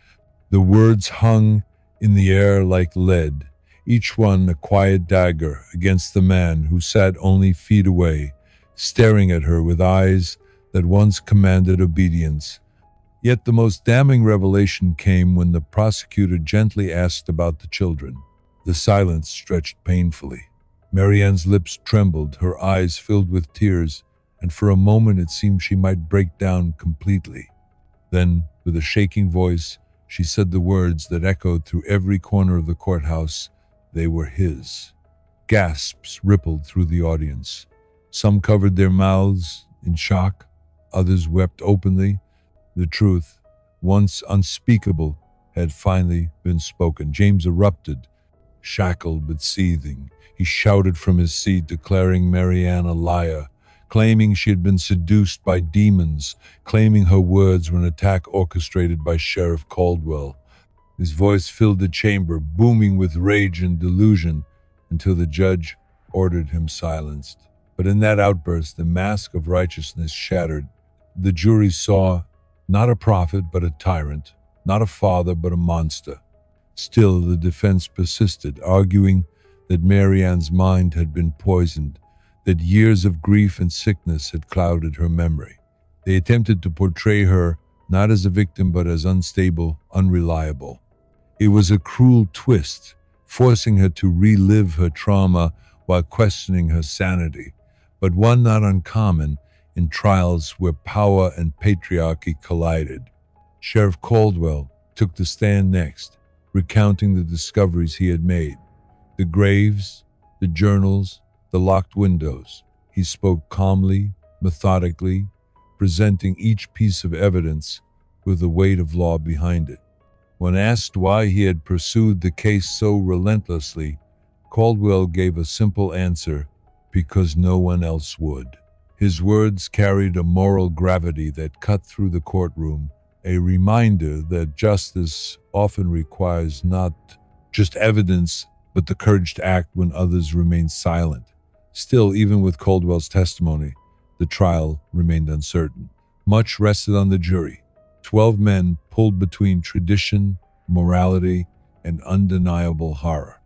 The words hung in the air like lead, each one a quiet dagger against the man who sat only feet away, staring at her with eyes that once commanded obedience. Yet the most damning revelation came when the prosecutor gently asked about the children. The silence stretched painfully. Mary Anne's lips trembled, her eyes filled with tears, and for a moment it seemed she might break down completely. Then, with a shaking voice, she said the words that echoed through every corner of the courthouse. They were his. Gasps rippled through the audience. Some covered their mouths in shock, others wept openly. The truth, once unspeakable, had finally been spoken. James erupted, shackled but seething. He shouted from his seat, declaring Mary Anne a liar, claiming she had been seduced by demons, claiming her words were an attack orchestrated by Sheriff Caldwell. His voice filled the chamber, booming with rage and delusion, until the judge ordered him silenced. But in that outburst, the mask of righteousness shattered. The jury saw not a prophet, but a tyrant, not a father, but a monster. Still, the defense persisted, arguing that Mary Anne's mind had been poisoned, that years of grief and sickness had clouded her memory. They attempted to portray her not as a victim, but as unstable, unreliable. It was a cruel twist, forcing her to relive her trauma while questioning her sanity, but one not uncommon in trials where power and patriarchy collided. Sheriff Caldwell took the stand next, recounting the discoveries he had made. The graves, the journals, the locked windows. He spoke calmly, methodically, presenting each piece of evidence with the weight of law behind it. When asked why he had pursued the case so relentlessly, Caldwell gave a simple answer: because no one else would. His words carried a moral gravity that cut through the courtroom, a reminder that justice often requires not just evidence, but the courage to act when others remain silent. Still, even with Caldwell's testimony, the trial remained uncertain. Much rested on the jury. 12 men pulled between tradition, morality, and undeniable horror.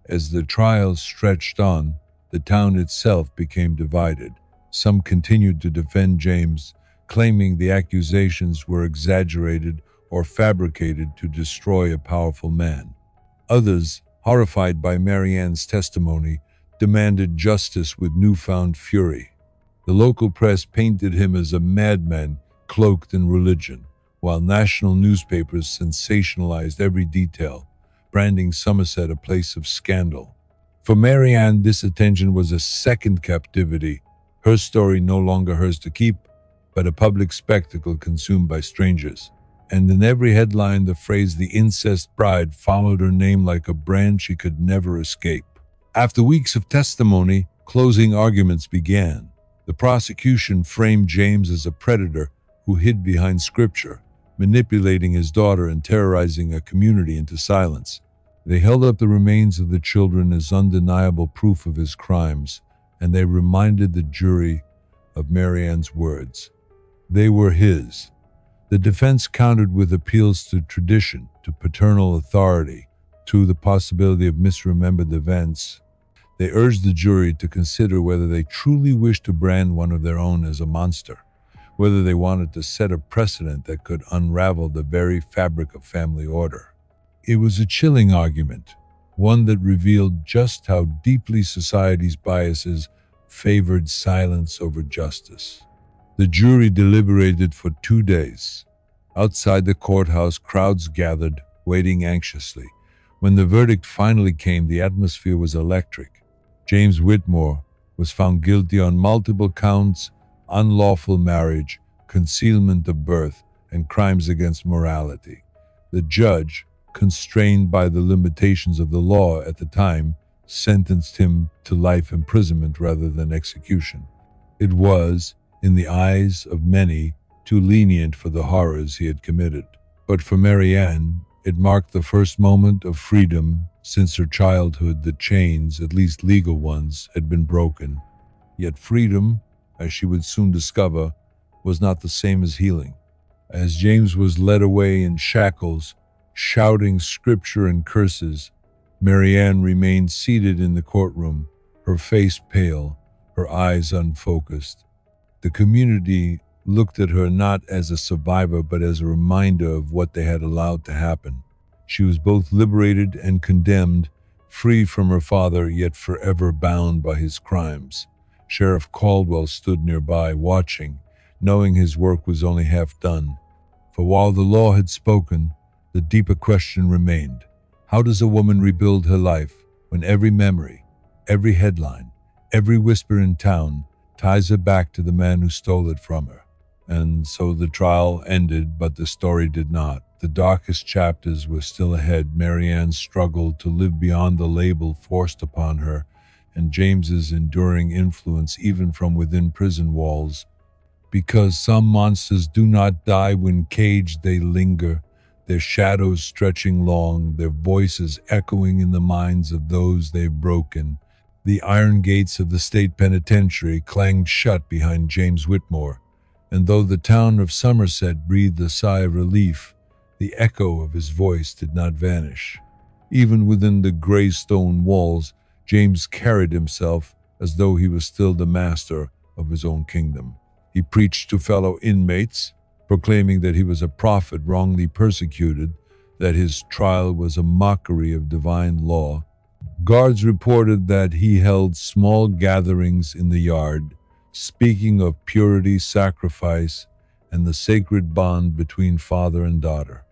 As the trial stretched on, The town itself became divided. Some continued to defend James, claiming the accusations were exaggerated or fabricated to destroy a powerful man. Others, horrified by Mary Anne's testimony, demanded justice with newfound fury. The local press painted him as a madman cloaked in religion, while national newspapers sensationalized every detail, branding Somerset a place of scandal. For Mary Anne, this attention was a second captivity, her story no longer hers to keep, but a public spectacle consumed by strangers. And in every headline, the phrase "the Incest Bride" followed her name like a brand she could never escape. After weeks of testimony, closing arguments began. The prosecution framed James as a predator who hid behind scripture, manipulating his daughter and terrorizing a community into silence. They held up the remains of the children as undeniable proof of his crimes, and they reminded the jury of Mary Anne's words. They were his. The defense countered with appeals to tradition, to paternal authority, to the possibility of misremembered events. They urged the jury to consider whether they truly wished to brand one of their own as a monster, whether they wanted to set a precedent that could unravel the very fabric of family order. It was a chilling argument, one that revealed just how deeply society's biases favored silence over justice. The jury deliberated for 2 days. Outside the courthouse, crowds gathered, waiting anxiously. When the verdict finally came, the atmosphere was electric. James Whitmore was found guilty on multiple counts: unlawful marriage, concealment of birth, and crimes against morality. The judge, constrained by the limitations of the law at the time, sentenced him to life imprisonment rather than execution. It was, in the eyes of many, too lenient for the horrors he had committed. But for Mary Anne, it marked the first moment of freedom since her childhood. The chains, at least legal ones, had been broken. Yet freedom, as she would soon discover, was not the same as healing. As James was led away in shackles, shouting scripture and curses, Mary Anne remained seated in the courtroom, her face pale, her eyes unfocused. The community looked at her not as a survivor but as a reminder of what they had allowed to happen. She was both liberated and condemned, free from her father yet forever bound by his crimes. Sheriff Caldwell stood nearby, watching, knowing his work was only half done. For while the law had spoken, the deeper question remained. How does a woman rebuild her life when every memory, every headline, every whisper in town ties her back to the man who stole it from her? And so the trial ended, but the story did not. The darkest chapters were still ahead. Mary Anne struggled to live beyond the label forced upon her, and James's enduring influence even from within prison walls. Because some monsters do not die when caged, they linger, their shadows stretching long, their voices echoing in the minds of those they've broken. The iron gates of the state penitentiary clanged shut behind James Whitmore, and though the town of Somerset breathed a sigh of relief, the echo of his voice did not vanish. Even within the gray stone walls, James carried himself as though he was still the master of his own kingdom. He preached to fellow inmates, proclaiming that he was a prophet wrongly persecuted, that his trial was a mockery of divine law. Guards reported that he held small gatherings in the yard, speaking of purity, sacrifice, and the sacred bond between father and daughter.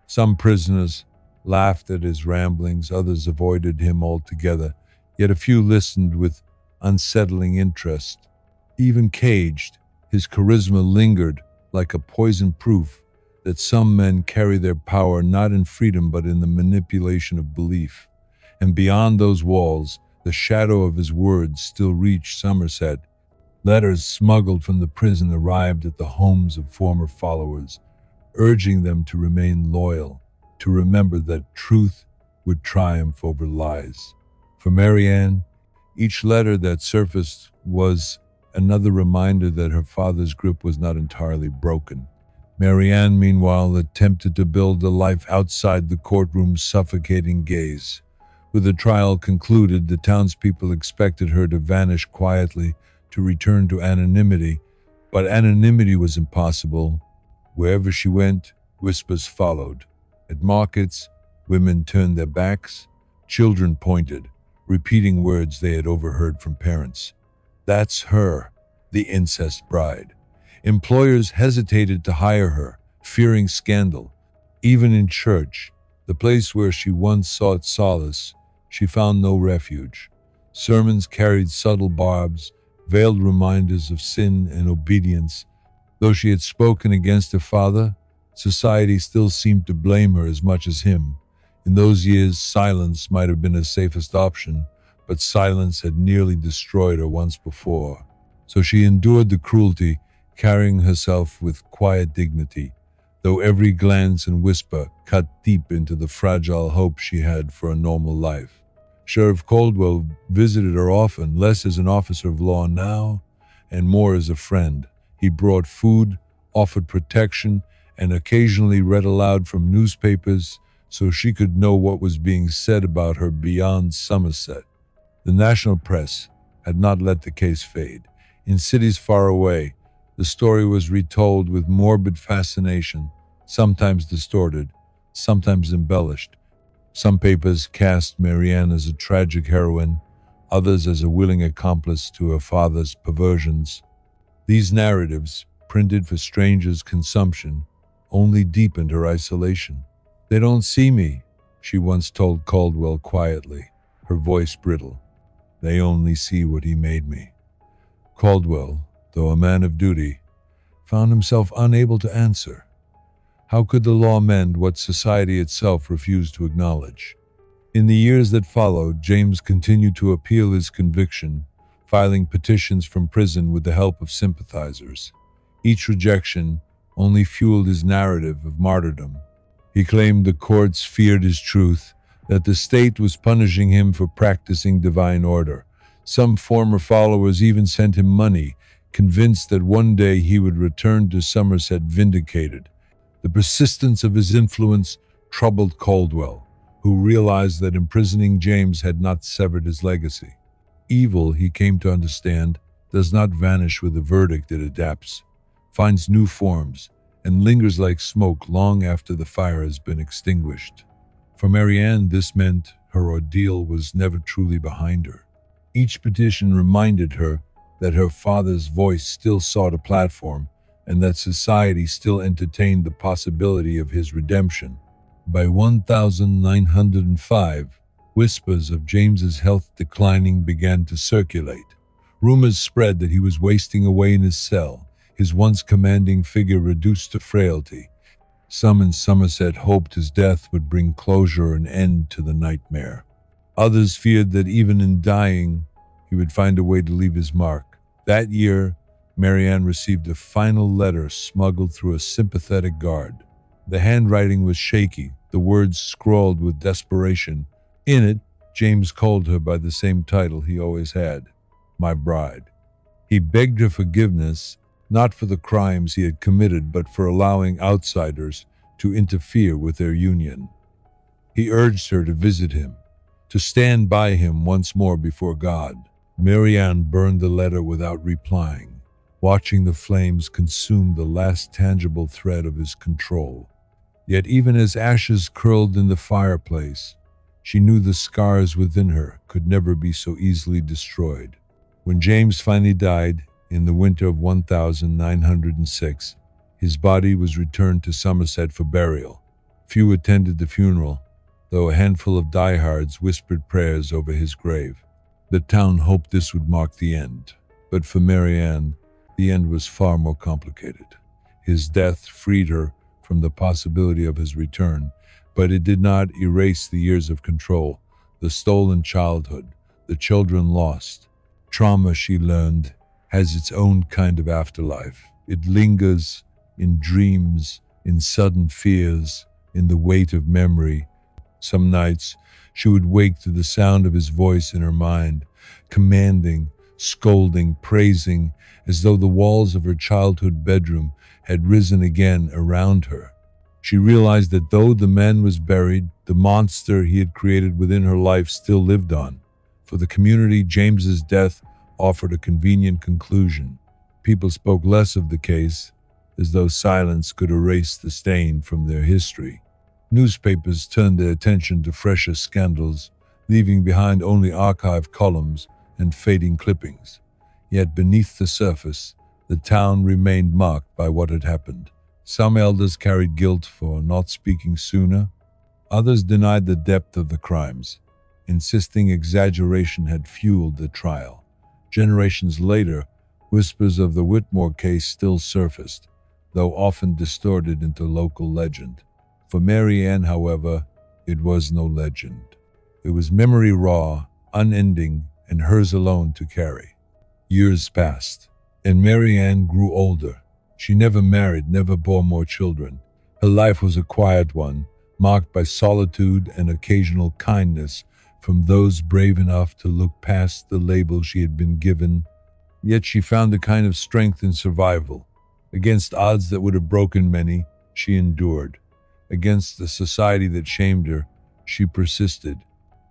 Some prisoners laughed at his ramblings, others avoided him altogether, yet a few listened with unsettling interest. Even caged, his charisma lingered like a poison proof that some men carry their power not in freedom but in the manipulation of belief. And beyond those walls, the shadow of his words still reached Somerset. Letters smuggled from the prison arrived at the homes of former followers, urging them to remain loyal, to remember that truth would triumph over lies. For Mary Anne, each letter that surfaced was another reminder that her father's grip was not entirely broken. Mary Anne, meanwhile, attempted to build a life outside the courtroom's suffocating gaze. With the trial concluded, the townspeople expected her to vanish quietly, to return to anonymity, but anonymity was impossible. Wherever she went, whispers followed. At markets, women turned their backs, children pointed, repeating words they had overheard from parents. That's her, the incest bride. Employers hesitated to hire her, fearing scandal. Even in church, the place where she once sought solace, she found no refuge. Sermons carried subtle barbs, veiled reminders of sin and obedience. Though she had spoken against her father, society still seemed to blame her as much as him. In those years, silence might have been the safest option, but silence had nearly destroyed her once before. So she endured the cruelty, carrying herself with quiet dignity, though every glance and whisper cut deep into the fragile hope she had for a normal life. Sheriff Caldwell visited her often, less as an officer of law now, and more as a friend. He brought food, offered protection, and occasionally read aloud from newspapers so she could know what was being said about her beyond Somerset. The national press had not let the case fade. In cities far away, the story was retold with morbid fascination, sometimes distorted, sometimes embellished. Some papers cast Mary Anne as a tragic heroine, others as a willing accomplice to her father's perversions. These narratives, printed for strangers' consumption, only deepened her isolation. "They don't see me," she once told Caldwell quietly, her voice brittle. "They only see what he made me." Caldwell, though a man of duty, found himself unable to answer. How could the law mend what society itself refused to acknowledge? In the years that followed, James continued to appeal his conviction, filing petitions from prison with the help of sympathizers. Each rejection only fueled his narrative of martyrdom. He claimed the courts feared his truth, that the state was punishing him for practicing divine order. Some former followers even sent him money, convinced that one day he would return to Somerset vindicated. The persistence of his influence troubled Caldwell, who realized that imprisoning James had not severed his legacy. Evil, he came to understand, does not vanish with a verdict. It adapts, finds new forms, and lingers like smoke long after the fire has been extinguished. For Mary Anne, this meant her ordeal was never truly behind her. Each petition reminded her that her father's voice still sought a platform, and that society still entertained the possibility of his redemption. By 1905, whispers of James's health declining began to circulate. Rumors spread that he was wasting away in his cell, his once commanding figure reduced to frailty. Some in Somerset hoped his death would bring closure and end to the nightmare. Others feared that even in dying, he would find a way to leave his mark. That year, Mary Anne received a final letter smuggled through a sympathetic guard. The handwriting was shaky, the words scrawled with desperation. In it, James called her by the same title he always had, "My Bride." He begged her forgiveness, not for the crimes he had committed, but for allowing outsiders to interfere with their union. He urged her to visit him, to stand by him once more before God. Mary Anne burned the letter without replying, watching the flames consume the last tangible thread of his control. Yet even as ashes curled in the fireplace, she knew the scars within her could never be so easily destroyed. When James finally died, in the winter of 1906, his body was returned to Somerset for burial. Few attended the funeral, though a handful of diehards whispered prayers over his grave. The town hoped this would mark the end, but for Mary Anne, the end was far more complicated. His death freed her from the possibility of his return, but it did not erase the years of control, the stolen childhood, the children lost. Trauma, she learned, has its own kind of afterlife. It lingers in dreams, in sudden fears, in the weight of memory. Some nights, she would wake to the sound of his voice in her mind, commanding, scolding, praising, as though the walls of her childhood bedroom had risen again around her. She realized that though the man was buried, The monster he had created within her life still lived on. For the community, James's death offered a convenient conclusion. People spoke less of the case, as though silence could erase the stain from their history. Newspapers turned their attention to fresher scandals, leaving behind only archive columns and fading clippings. Yet beneath the surface, the town remained marked by what had happened. Some elders carried guilt for not speaking sooner. Others denied the depth of the crimes, insisting exaggeration had fueled the trial. Generations later, whispers of the Whitmore case still surfaced, though often distorted into local legend. For Mary Anne, however, it was no legend. It was memory raw, unending, and hers alone to carry. Years passed, and Mary Anne grew older. She never married, never bore more children. Her life was a quiet one, marked by solitude and occasional kindness from those brave enough to look past the label she had been given. Yet she found a kind of strength in survival. Against odds that would have broken many, she endured. Against the society that shamed her, she persisted.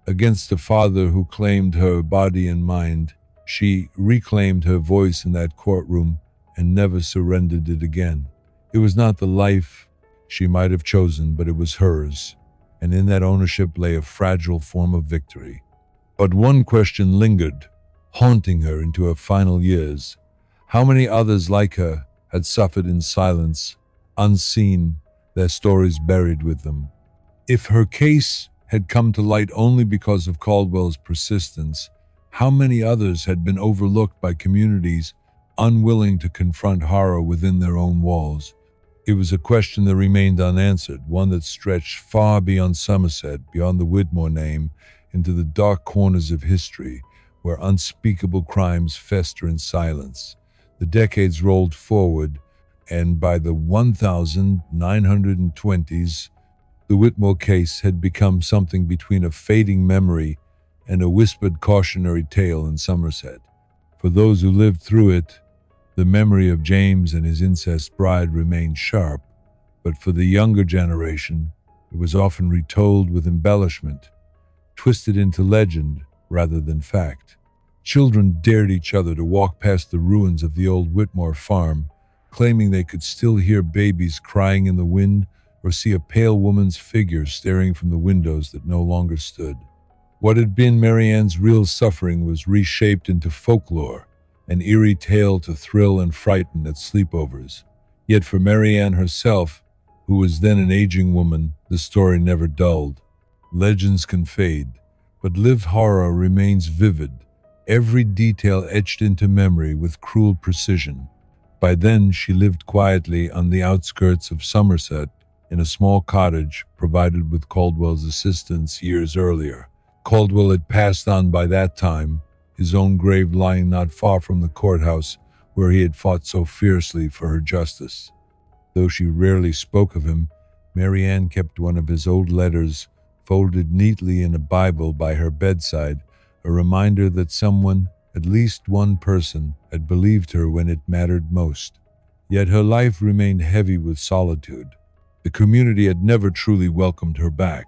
Against a father who claimed her body and mind, she reclaimed her voice in that courtroom and never surrendered it again. It was not the life she might have chosen, but it was hers, and in that ownership lay a fragile form of victory. But one question lingered, haunting her into her final years. How many others like her had suffered in silence, unseen, their stories buried with them? If her case had come to light only because of Caldwell's persistence, how many others had been overlooked by communities unwilling to confront horror within their own walls? It was a question that remained unanswered, one that stretched far beyond Somerset, beyond the Whitmore name, into the dark corners of history, where unspeakable crimes fester in silence. The decades rolled forward, and by the 1920s, the Whitmore case had become something between a fading memory and a whispered cautionary tale in Somerset. For those who lived through it, the memory of James and his incest bride remained sharp, but for the younger generation, it was often retold with embellishment, twisted into legend rather than fact. Children dared each other to walk past the ruins of the old Whitmore farm, claiming they could still hear babies crying in the wind or see a pale woman's figure staring from the windows that no longer stood. What had been Mary Anne's real suffering was reshaped into folklore, an eerie tale to thrill and frighten at sleepovers. Yet for Mary Anne herself, who was then an aging woman, the story never dulled. Legends can fade, but lived horror remains vivid, every detail etched into memory with cruel precision. By then, she lived quietly on the outskirts of Somerset in a small cottage provided with Caldwell's assistance years earlier. Caldwell had passed on by that time, his own grave lying not far from the courthouse where he had fought so fiercely for her justice. Though she rarely spoke of him, Mary Anne kept one of his old letters folded neatly in a Bible by her bedside, a reminder that someone, at least one person, had believed her when it mattered most. Yet her life remained heavy with solitude. The community had never truly welcomed her back,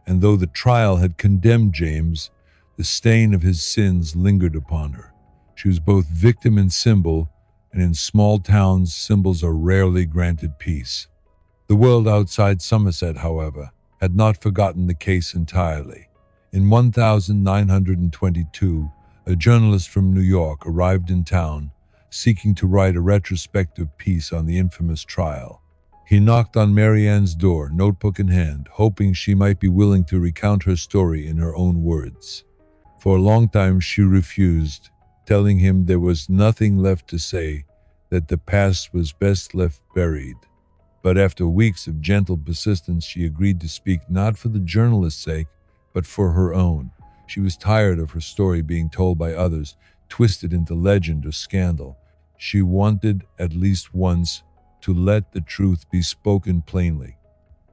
and though the trial had condemned James, the stain of his sins lingered upon her. She was both victim and symbol, and in small towns, symbols are rarely granted peace. The world outside Somerset, however, had not forgotten the case entirely. In 1922, a journalist from New York arrived in town, seeking to write a retrospective piece on the infamous trial. He knocked on Mary Anne's door, notebook in hand, hoping she might be willing to recount her story in her own words. For a long time she refused, telling him there was nothing left to say, that the past was best left buried. But after weeks of gentle persistence, she agreed to speak not for the journalist's sake, but for her own. She was tired of her story being told by others, twisted into legend or scandal. She wanted, at least once, to let the truth be spoken plainly.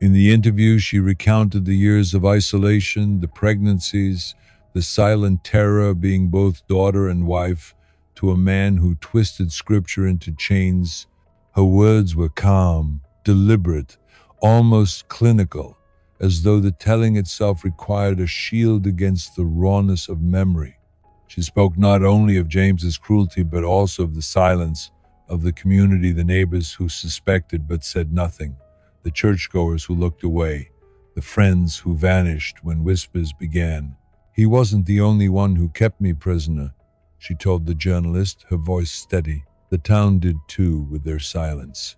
In the interview, she recounted the years of isolation, the pregnancies, the silent terror of being both daughter and wife to a man who twisted scripture into chains. Her words were calm, deliberate, almost clinical, as though the telling itself required a shield against the rawness of memory. She spoke not only of James's cruelty, but also of the silence of the community, the neighbors who suspected but said nothing, the churchgoers who looked away, the friends who vanished when whispers began. "He wasn't the only one who kept me prisoner," she told the journalist, her voice steady. "The town did too, with their silence."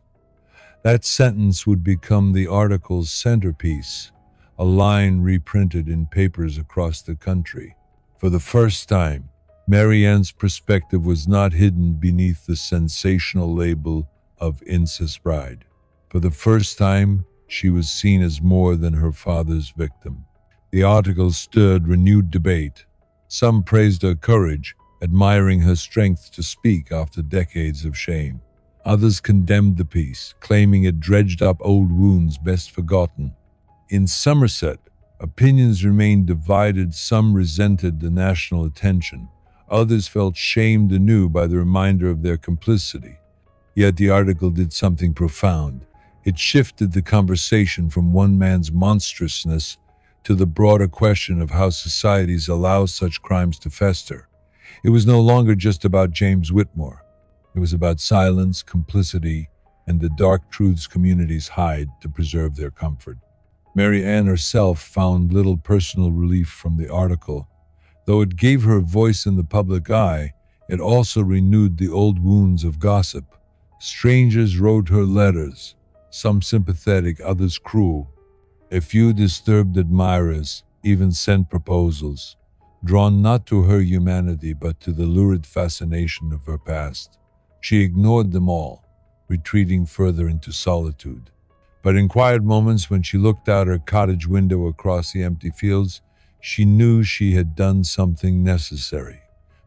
That sentence would become the article's centerpiece, a line reprinted in papers across the country. For the first time, Mary Anne's perspective was not hidden beneath the sensational label of Incest Bride. For the first time, she was seen as more than her father's victim. The article stirred renewed debate. Some praised her courage, admiring her strength to speak after decades of shame. Others condemned the piece, claiming it dredged up old wounds best forgotten. In Somerset, opinions remained divided. Some resented the national attention. Others felt shamed anew by the reminder of their complicity. Yet the article did something profound. It shifted the conversation from one man's monstrousness to the broader question of how societies allow such crimes to fester. It was no longer just about James Whitmore. It was about silence, complicity, and the dark truths communities hide to preserve their comfort. Mary Anne herself found little personal relief from the article. Though it gave her a voice in the public eye, it also renewed the old wounds of gossip. Strangers wrote her letters, some sympathetic, others cruel. A few disturbed admirers even sent proposals, drawn not to her humanity but to the lurid fascination of her past. She ignored them all, retreating further into solitude. But in quiet moments, when she looked out her cottage window across the empty fields, she knew she had done something necessary.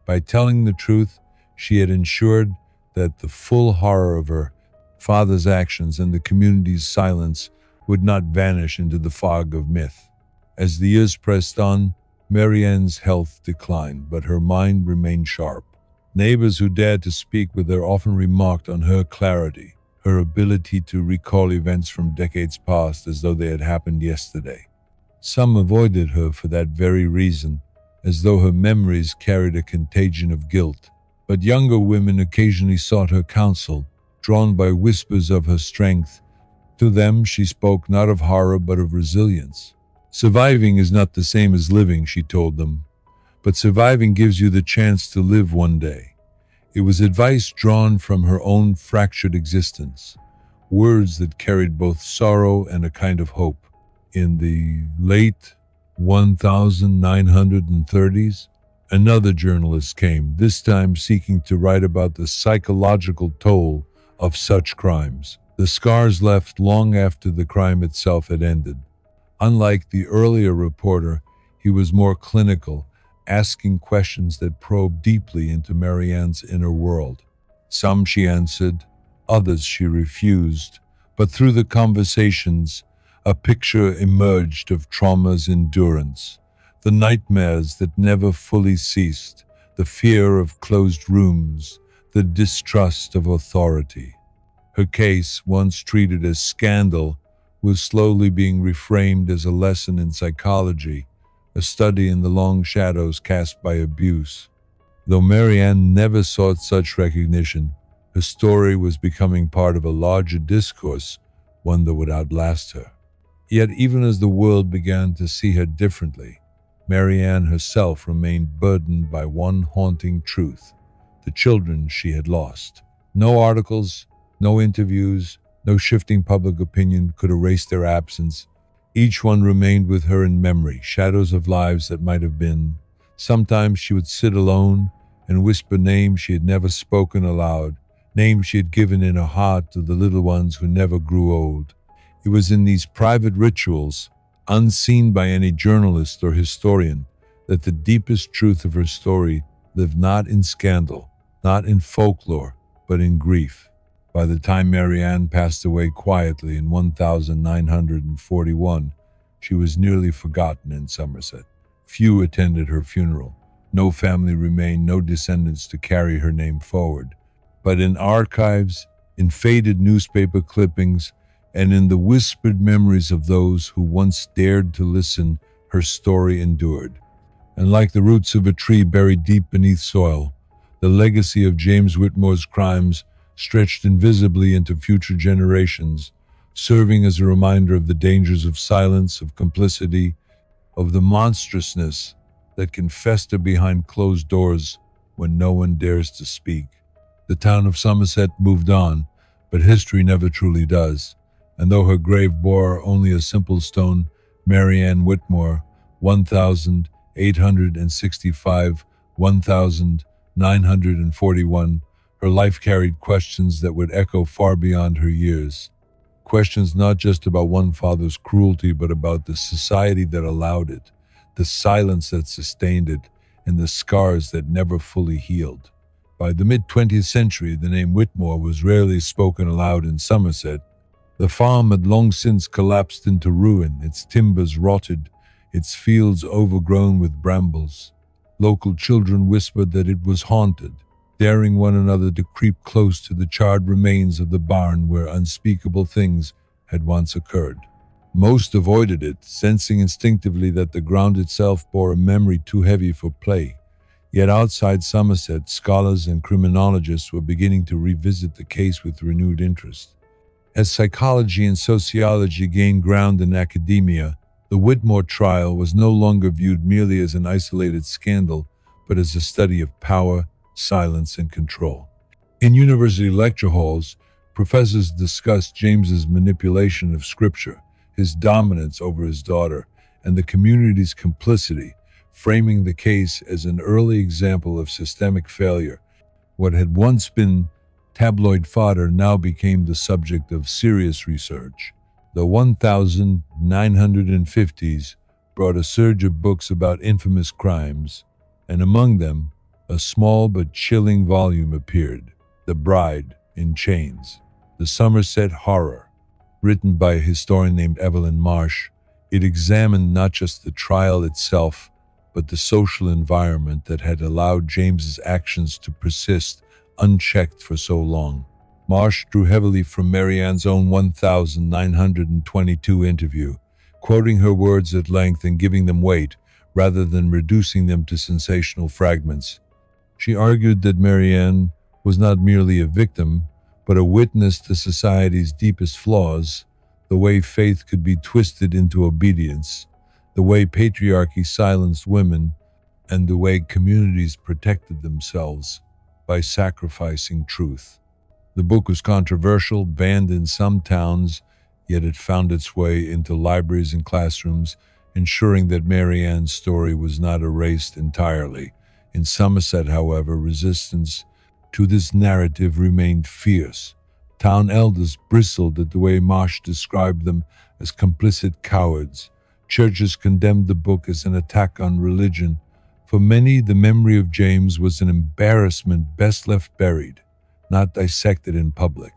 By telling the truth, she had ensured that the full horror of her father's actions and the community's silence would not vanish into the fog of myth. As the years pressed on, Mary Anne's health declined, but her mind remained sharp. Neighbors who dared to speak with her often remarked on her clarity, her ability to recall events from decades past as though they had happened yesterday. Some avoided her for that very reason, as though her memories carried a contagion of guilt. But younger women occasionally sought her counsel, drawn by whispers of her strength. To them, she spoke not of horror but of resilience. "Surviving is not the same as living," she told them, "but surviving gives you the chance to live one day." It was advice drawn from her own fractured existence, words that carried both sorrow and a kind of hope. In the late 1930s, another journalist came, this time seeking to write about the psychological toll of such crimes, the scars left long after the crime itself had ended. Unlike the earlier reporter, he was more clinical, asking questions that probed deeply into Mary Anne's inner world. Some she answered, others she refused, but through the conversations, a picture emerged of trauma's endurance, the nightmares that never fully ceased, the fear of closed rooms, the distrust of authority. Her case, once treated as scandal, was slowly being reframed as a lesson in psychology, a study in the long shadows cast by abuse. Though Mary Anne never sought such recognition, her story was becoming part of a larger discourse, one that would outlast her. Yet even as the world began to see her differently, Mary Anne herself remained burdened by one haunting truth: the children she had lost. No articles, no interviews, no shifting public opinion could erase their absence. Each one remained with her in memory, shadows of lives that might have been. Sometimes she would sit alone and whisper names she had never spoken aloud, names she had given in her heart to the little ones who never grew old. It was in these private rituals, unseen by any journalist or historian, that the deepest truth of her story lived, not in scandal, not in folklore, but in grief. By the time Mary Anne passed away quietly in 1941, she was nearly forgotten in Somerset. Few attended her funeral. No family remained, no descendants to carry her name forward. But in archives, in faded newspaper clippings, and in the whispered memories of those who once dared to listen, her story endured. And like the roots of a tree buried deep beneath soil, the legacy of James Whitmore's crimes stretched invisibly into future generations, serving as a reminder of the dangers of silence, of complicity, of the monstrousness that can fester behind closed doors when no one dares to speak. The town of Somerset moved on, but history never truly does. And though her grave bore only a simple stone, Mary Anne Whitmore, 1865, 1941, her life carried questions that would echo far beyond her years. Questions not just about one father's cruelty, but about the society that allowed it, the silence that sustained it, and the scars that never fully healed. By the mid-20th century, the name Whitmore was rarely spoken aloud in Somerset. The farm had long since collapsed into ruin, its timbers rotted, its fields overgrown with brambles. Local children whispered that it was haunted, daring one another to creep close to the charred remains of the barn where unspeakable things had once occurred. Most avoided it, sensing instinctively that the ground itself bore a memory too heavy for play. Yet outside Somerset, scholars and criminologists were beginning to revisit the case with renewed interest. As psychology and sociology gained ground in academia, the Whitmore trial was no longer viewed merely as an isolated scandal, but as a study of power, silence, and control. In university lecture halls, professors discussed James's manipulation of scripture, his dominance over his daughter, and the community's complicity, framing the case as an early example of systemic failure. What had once been tabloid fodder now became the subject of serious research. The 1950s brought a surge of books about infamous crimes, and among them, a small but chilling volume appeared, The Bride in Chains, the Somerset Horror. Written by a historian named Evelyn Marsh, it examined not just the trial itself, but the social environment that had allowed James's actions to persist unchecked for so long. Marsh drew heavily from Mary Anne's own 1922 interview, quoting her words at length and giving them weight, rather than reducing them to sensational fragments. She argued that Mary Anne was not merely a victim, but a witness to society's deepest flaws, the way faith could be twisted into obedience, the way patriarchy silenced women, and the way communities protected themselves by sacrificing truth. The book was controversial, banned in some towns, yet it found its way into libraries and classrooms, ensuring that Mary Anne's story was not erased entirely. In Somerset, however, resistance to this narrative remained fierce. Town elders bristled at the way Marsh described them as complicit cowards. Churches condemned the book as an attack on religion. For many, the memory of James was an embarrassment best left buried, not dissected in public.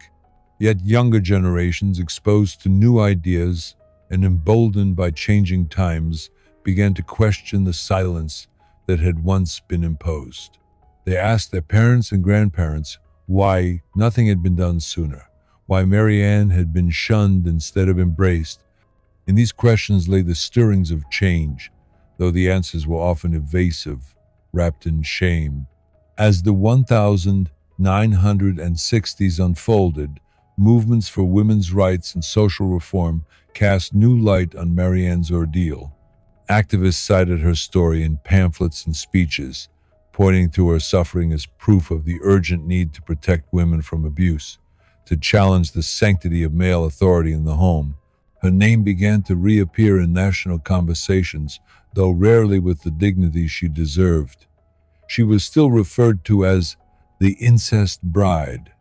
Yet younger generations, exposed to new ideas and emboldened by changing times, began to question the silence that had once been imposed. They asked their parents and grandparents why nothing had been done sooner, why Mary Anne had been shunned instead of embraced. In these questions lay the stirrings of change, though the answers were often evasive, wrapped in shame. As the 1960s unfolded, movements for women's rights and social reform cast new light on Mary Anne's ordeal. Activists cited her story in pamphlets and speeches, pointing to her suffering as proof of the urgent need to protect women from abuse, to challenge the sanctity of male authority in the home. Her name began to reappear in national conversations, though rarely with the dignity she deserved. She was still referred to as the Incest Bride,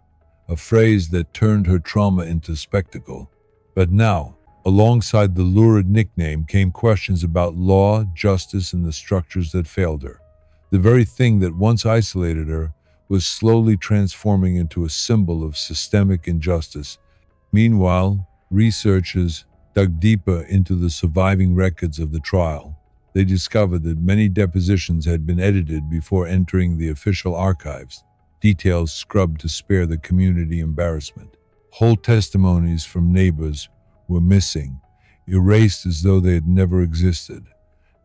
a phrase that turned her trauma into spectacle. But now, alongside the lurid nickname, came questions about law, justice, and the structures that failed her. The very thing that once isolated her was slowly transforming into a symbol of systemic injustice. Meanwhile, researchers dug deeper into the surviving records of the trial. They discovered that many depositions had been edited before entering the official archives, details scrubbed to spare the community embarrassment. Whole testimonies from neighbors were missing, erased as though they had never existed.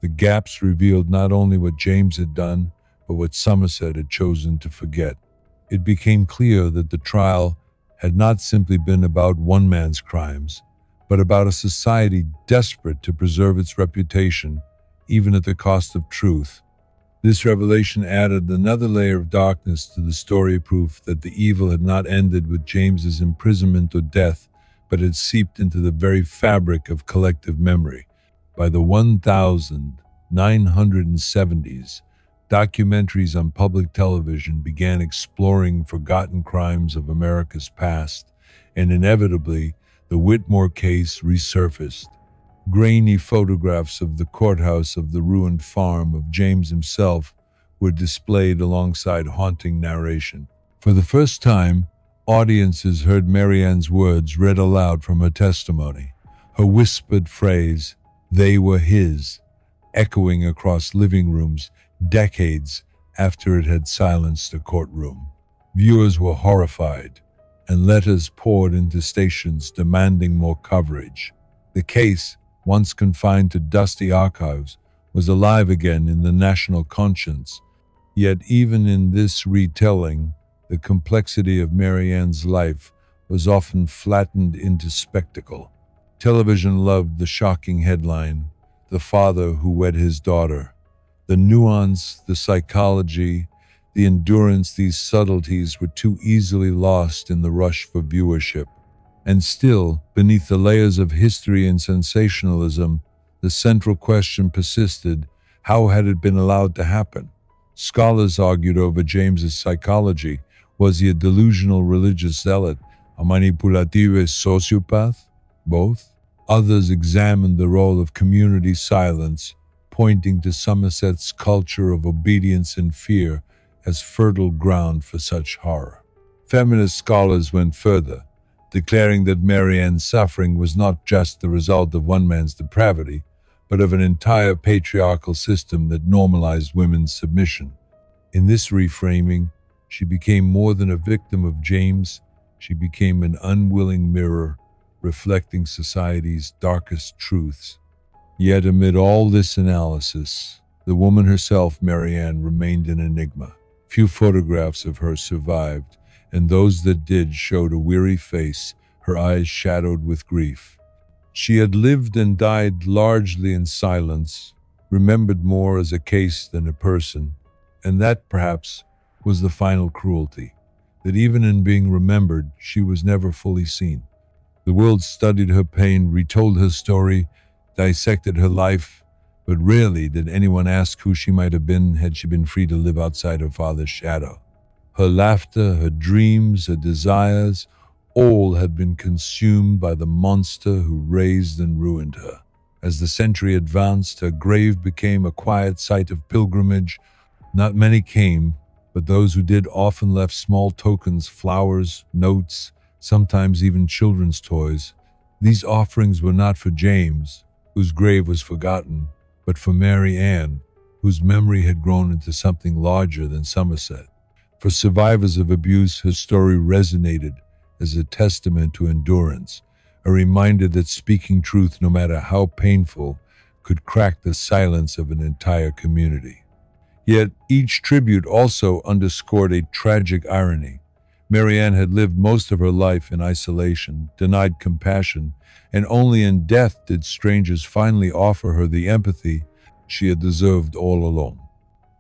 The gaps revealed not only what James had done, but what Somerset had chosen to forget. It became clear that the trial had not simply been about one man's crimes, but about a society desperate to preserve its reputation, even at the cost of truth. This revelation added another layer of darkness to the story, proof that the evil had not ended with James's imprisonment or death, but had seeped into the very fabric of collective memory. By the 1970s, documentaries on public television began exploring forgotten crimes of America's past, and inevitably, the Whitmore case resurfaced. Grainy photographs of the courthouse of the ruined farm of James himself were displayed alongside haunting narration. For the first time, audiences heard Mary Anne's words read aloud from her testimony, her whispered phrase, "They were his," echoing across living rooms decades after it had silenced a courtroom. Viewers were horrified, and letters poured into stations demanding more coverage. The case, once confined to dusty archives, was alive again in the national conscience. Yet even in this retelling, the complexity of Mary Anne's life was often flattened into spectacle. Television loved the shocking headline, "The Father Who Wed His Daughter." The nuance, the psychology, the endurance, these subtleties were too easily lost in the rush for viewership. And still, beneath the layers of history and sensationalism, the central question persisted: how had it been allowed to happen? Scholars argued over James's psychology. Was he a delusional religious zealot, a manipulative sociopath? Both. Others examined the role of community silence, pointing to Somerset's culture of obedience and fear as fertile ground for such horror. Feminist scholars went further, declaring that Mary Anne's suffering was not just the result of one man's depravity, but of an entire patriarchal system that normalized women's submission. In this reframing, she became more than a victim of James, she became an unwilling mirror, reflecting society's darkest truths. Yet amid all this analysis, the woman herself, Mary Anne, remained an enigma. Few photographs of her survived, and those that did showed a weary face, her eyes shadowed with grief. She had lived and died largely in silence, remembered more as a case than a person, and that, perhaps, was the final cruelty, that even in being remembered, she was never fully seen. The world studied her pain, retold her story, dissected her life, but rarely did anyone ask who she might have been had she been free to live outside her father's shadow. Her laughter, her dreams, her desires, all had been consumed by the monster who raised and ruined her. As the century advanced, her grave became a quiet site of pilgrimage. Not many came, but those who did often left small tokens, flowers, notes, sometimes even children's toys. These offerings were not for James, whose grave was forgotten, but for Mary Anne, whose memory had grown into something larger than Somerset. For survivors of abuse, her story resonated as a testament to endurance, a reminder that speaking truth, no matter how painful, could crack the silence of an entire community. Yet each tribute also underscored a tragic irony. Mary Anne had lived most of her life in isolation, denied compassion, and only in death did strangers finally offer her the empathy she had deserved all along.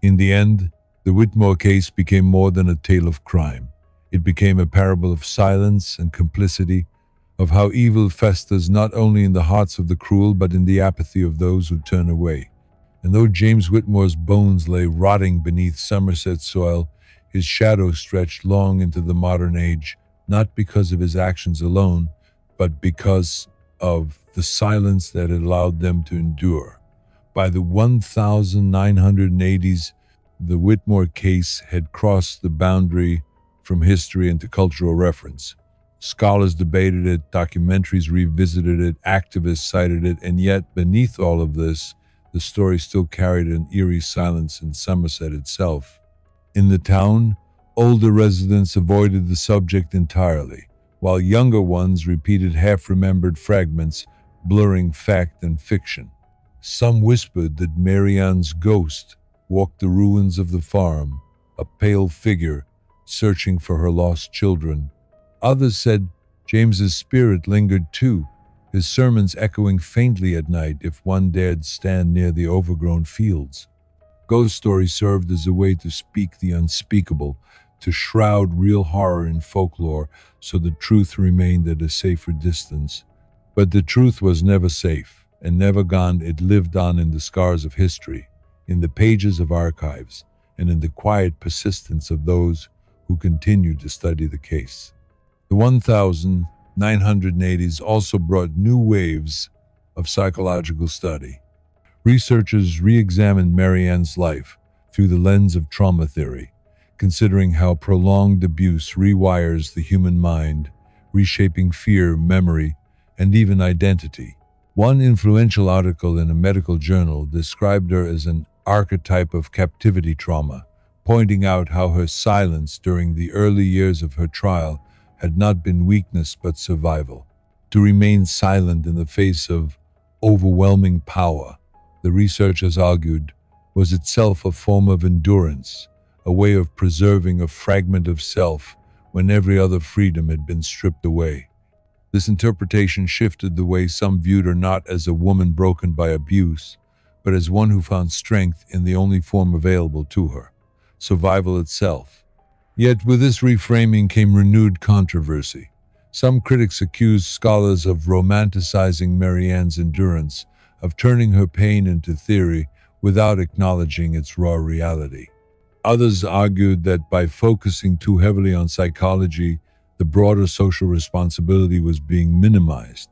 In the end, the Whitmore case became more than a tale of crime. It became a parable of silence and complicity, of how evil festers not only in the hearts of the cruel but in the apathy of those who turn away. And though James Whitmore's bones lay rotting beneath Somerset soil, his shadow stretched long into the modern age, not because of his actions alone, but because of the silence that allowed them to endure. By the 1980s, the Whitmore case had crossed the boundary from history into cultural reference. Scholars debated it, documentaries revisited it, activists cited it, and yet beneath all of this, the story still carried an eerie silence in Somerset itself. In the town, older residents avoided the subject entirely, while younger ones repeated half-remembered fragments, blurring fact and fiction. Some whispered that Mary Anne's ghost walked the ruins of the farm, a pale figure searching for her lost children. Others said James's spirit lingered too, his sermons echoing faintly at night if one dared stand near the overgrown fields. Ghost stories served as a way to speak the unspeakable, to shroud real horror in folklore so the truth remained at a safer distance. But the truth was never safe and never gone. It lived on in the scars of history, in the pages of archives, and in the quiet persistence of those who continued to study the case. The 1980s also brought new waves of psychological study. Researchers re-examined Mary Anne's life through the lens of trauma theory, considering how prolonged abuse rewires the human mind, reshaping fear, memory, and even identity. One influential article in a medical journal described her as an archetype of captivity trauma, pointing out how her silence during the early years of her trial had not been weakness but survival. To remain silent in the face of overwhelming power, the researchers argued, was itself a form of endurance, a way of preserving a fragment of self when every other freedom had been stripped away. This interpretation shifted the way some viewed her not as a woman broken by abuse, but as one who found strength in the only form available to her, survival itself. Yet with this reframing came renewed controversy. Some critics accused scholars of romanticizing Mary Anne's endurance, of turning her pain into theory without acknowledging its raw reality. Others argued that by focusing too heavily on psychology, the broader social responsibility was being minimized.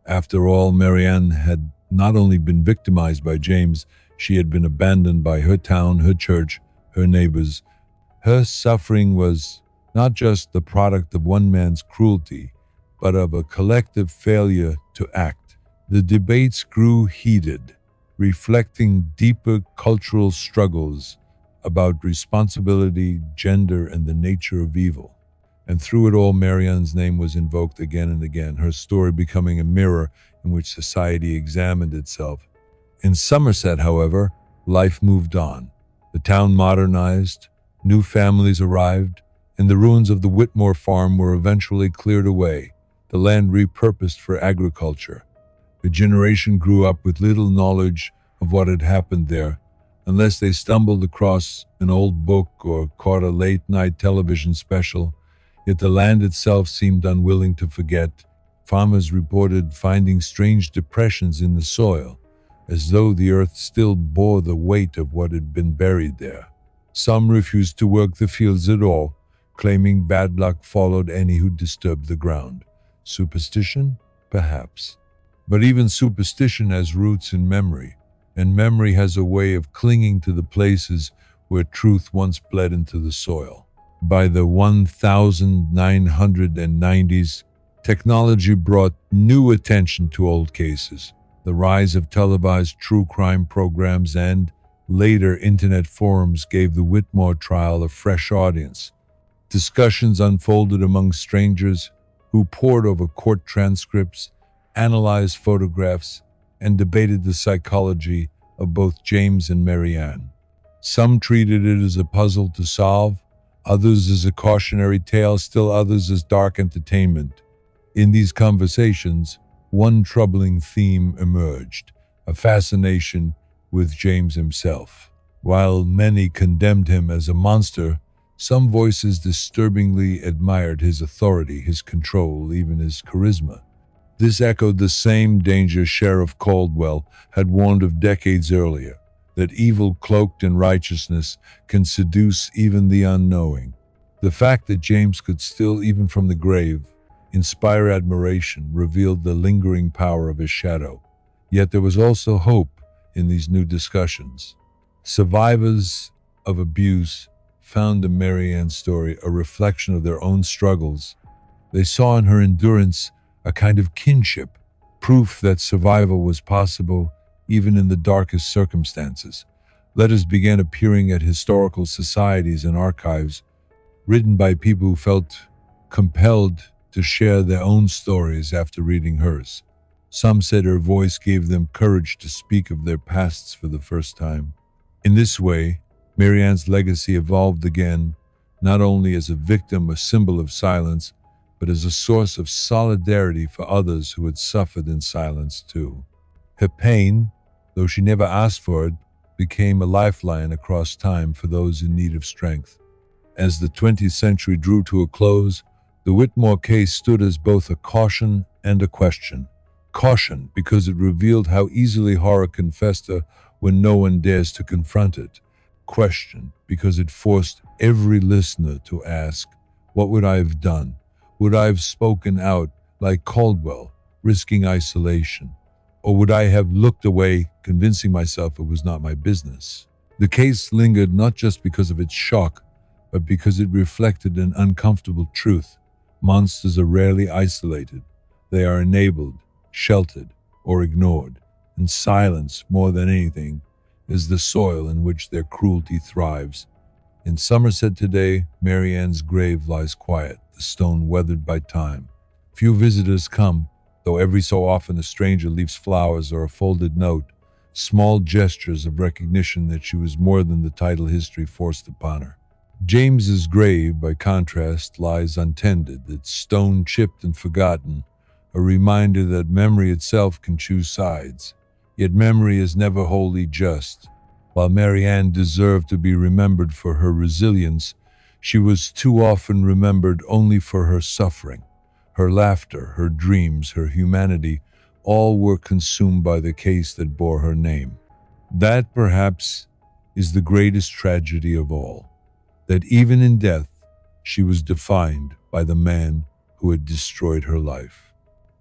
After all, Mary Anne had not only been victimized by James, she had been abandoned by her town, her church, her neighbors. Her suffering was not just the product of one man's cruelty, but of a collective failure to act. The debates grew heated, reflecting deeper cultural struggles about responsibility, gender, and the nature of evil. And through it all, Mary Anne's name was invoked again and again, her story becoming a mirror in which society examined itself. In Somerset, however, life moved on. The town modernized, new families arrived, and the ruins of the Whitmore farm were eventually cleared away, the land repurposed for agriculture. A generation grew up with little knowledge of what had happened there, unless they stumbled across an old book or caught a late-night television special. Yet the land itself seemed unwilling to forget. Farmers reported finding strange depressions in the soil, as though the earth still bore the weight of what had been buried there. Some refused to work the fields at all, claiming bad luck followed any who disturbed the ground. Superstition? Perhaps. But even superstition has roots in memory, and memory has a way of clinging to the places where truth once bled into the soil. By the 1990s, technology brought new attention to old cases. The rise of televised true crime programs and, later, internet forums gave the Whitmore trial a fresh audience. Discussions unfolded among strangers who pored over court transcripts, analyzed photographs, and debated the psychology of both James and Mary Anne. Some treated it as a puzzle to solve, others as a cautionary tale, still others as dark entertainment. In these conversations, one troubling theme emerged, a fascination with James himself. While many condemned him as a monster, some voices disturbingly admired his authority, his control, even his charisma. This echoed the same danger Sheriff Caldwell had warned of decades earlier, that evil cloaked in righteousness can seduce even the unknowing. The fact that James could still, even from the grave, inspire admiration revealed the lingering power of his shadow. Yet there was also hope in these new discussions. Survivors of abuse found the Mary Anne story a reflection of their own struggles. They saw in her endurance a kind of kinship, proof that survival was possible even in the darkest circumstances. Letters began appearing at historical societies and archives, written by people who felt compelled to share their own stories after reading hers. Some said her voice gave them courage to speak of their pasts for the first time. In this way, Mary Anne's legacy evolved again, not only as a victim or symbol of silence, but as a source of solidarity for others who had suffered in silence too. Her pain, though she never asked for it, became a lifeline across time for those in need of strength. As the 20th century drew to a close, the Whitmore case stood as both a caution and a question. Caution because it revealed how easily horror can fester when no one dares to confront it. Question because it forced every listener to ask, what would I have done? Would I have spoken out like Caldwell, risking isolation? Or would I have looked away, convincing myself it was not my business? The case lingered not just because of its shock, but because it reflected an uncomfortable truth. Monsters are rarely isolated. They are enabled, sheltered, or ignored. And silence, more than anything, is the soil in which their cruelty thrives. In Somerset today, Mary Anne's grave lies quiet, the stone weathered by time. Few visitors come, though every so often a stranger leaves flowers or a folded note, small gestures of recognition that she was more than the title history forced upon her. James's grave, by contrast, lies untended, its stone chipped and forgotten, a reminder that memory itself can choose sides. Yet memory is never wholly just. While Mary Anne deserved to be remembered for her resilience, she was too often remembered only for her suffering. Her laughter, her dreams, her humanity, all were consumed by the case that bore her name. That, perhaps, is the greatest tragedy of all, that even in death, she was defined by the man who had destroyed her life.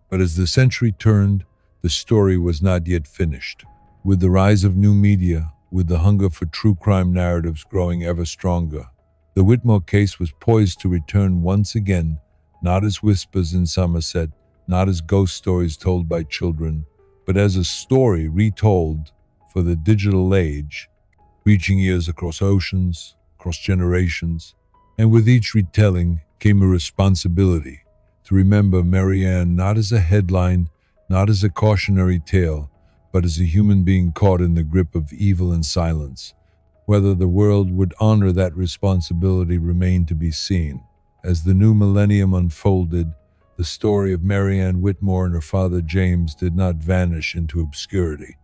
But as the century turned, the story was not yet finished. With the rise of new media, with the hunger for true crime narratives growing ever stronger, the Whitmore case was poised to return once again, not as whispers in Somerset, not as ghost stories told by children, but as a story retold for the digital age, reaching ears across oceans, across generations. And with each retelling came a responsibility to remember Mary Anne not as a headline, not as a cautionary tale, but as a human being caught in the grip of evil and silence. Whether the world would honor that responsibility remained to be seen. As the new millennium unfolded, the story of Mary Anne Whitmore and her father James did not vanish into obscurity.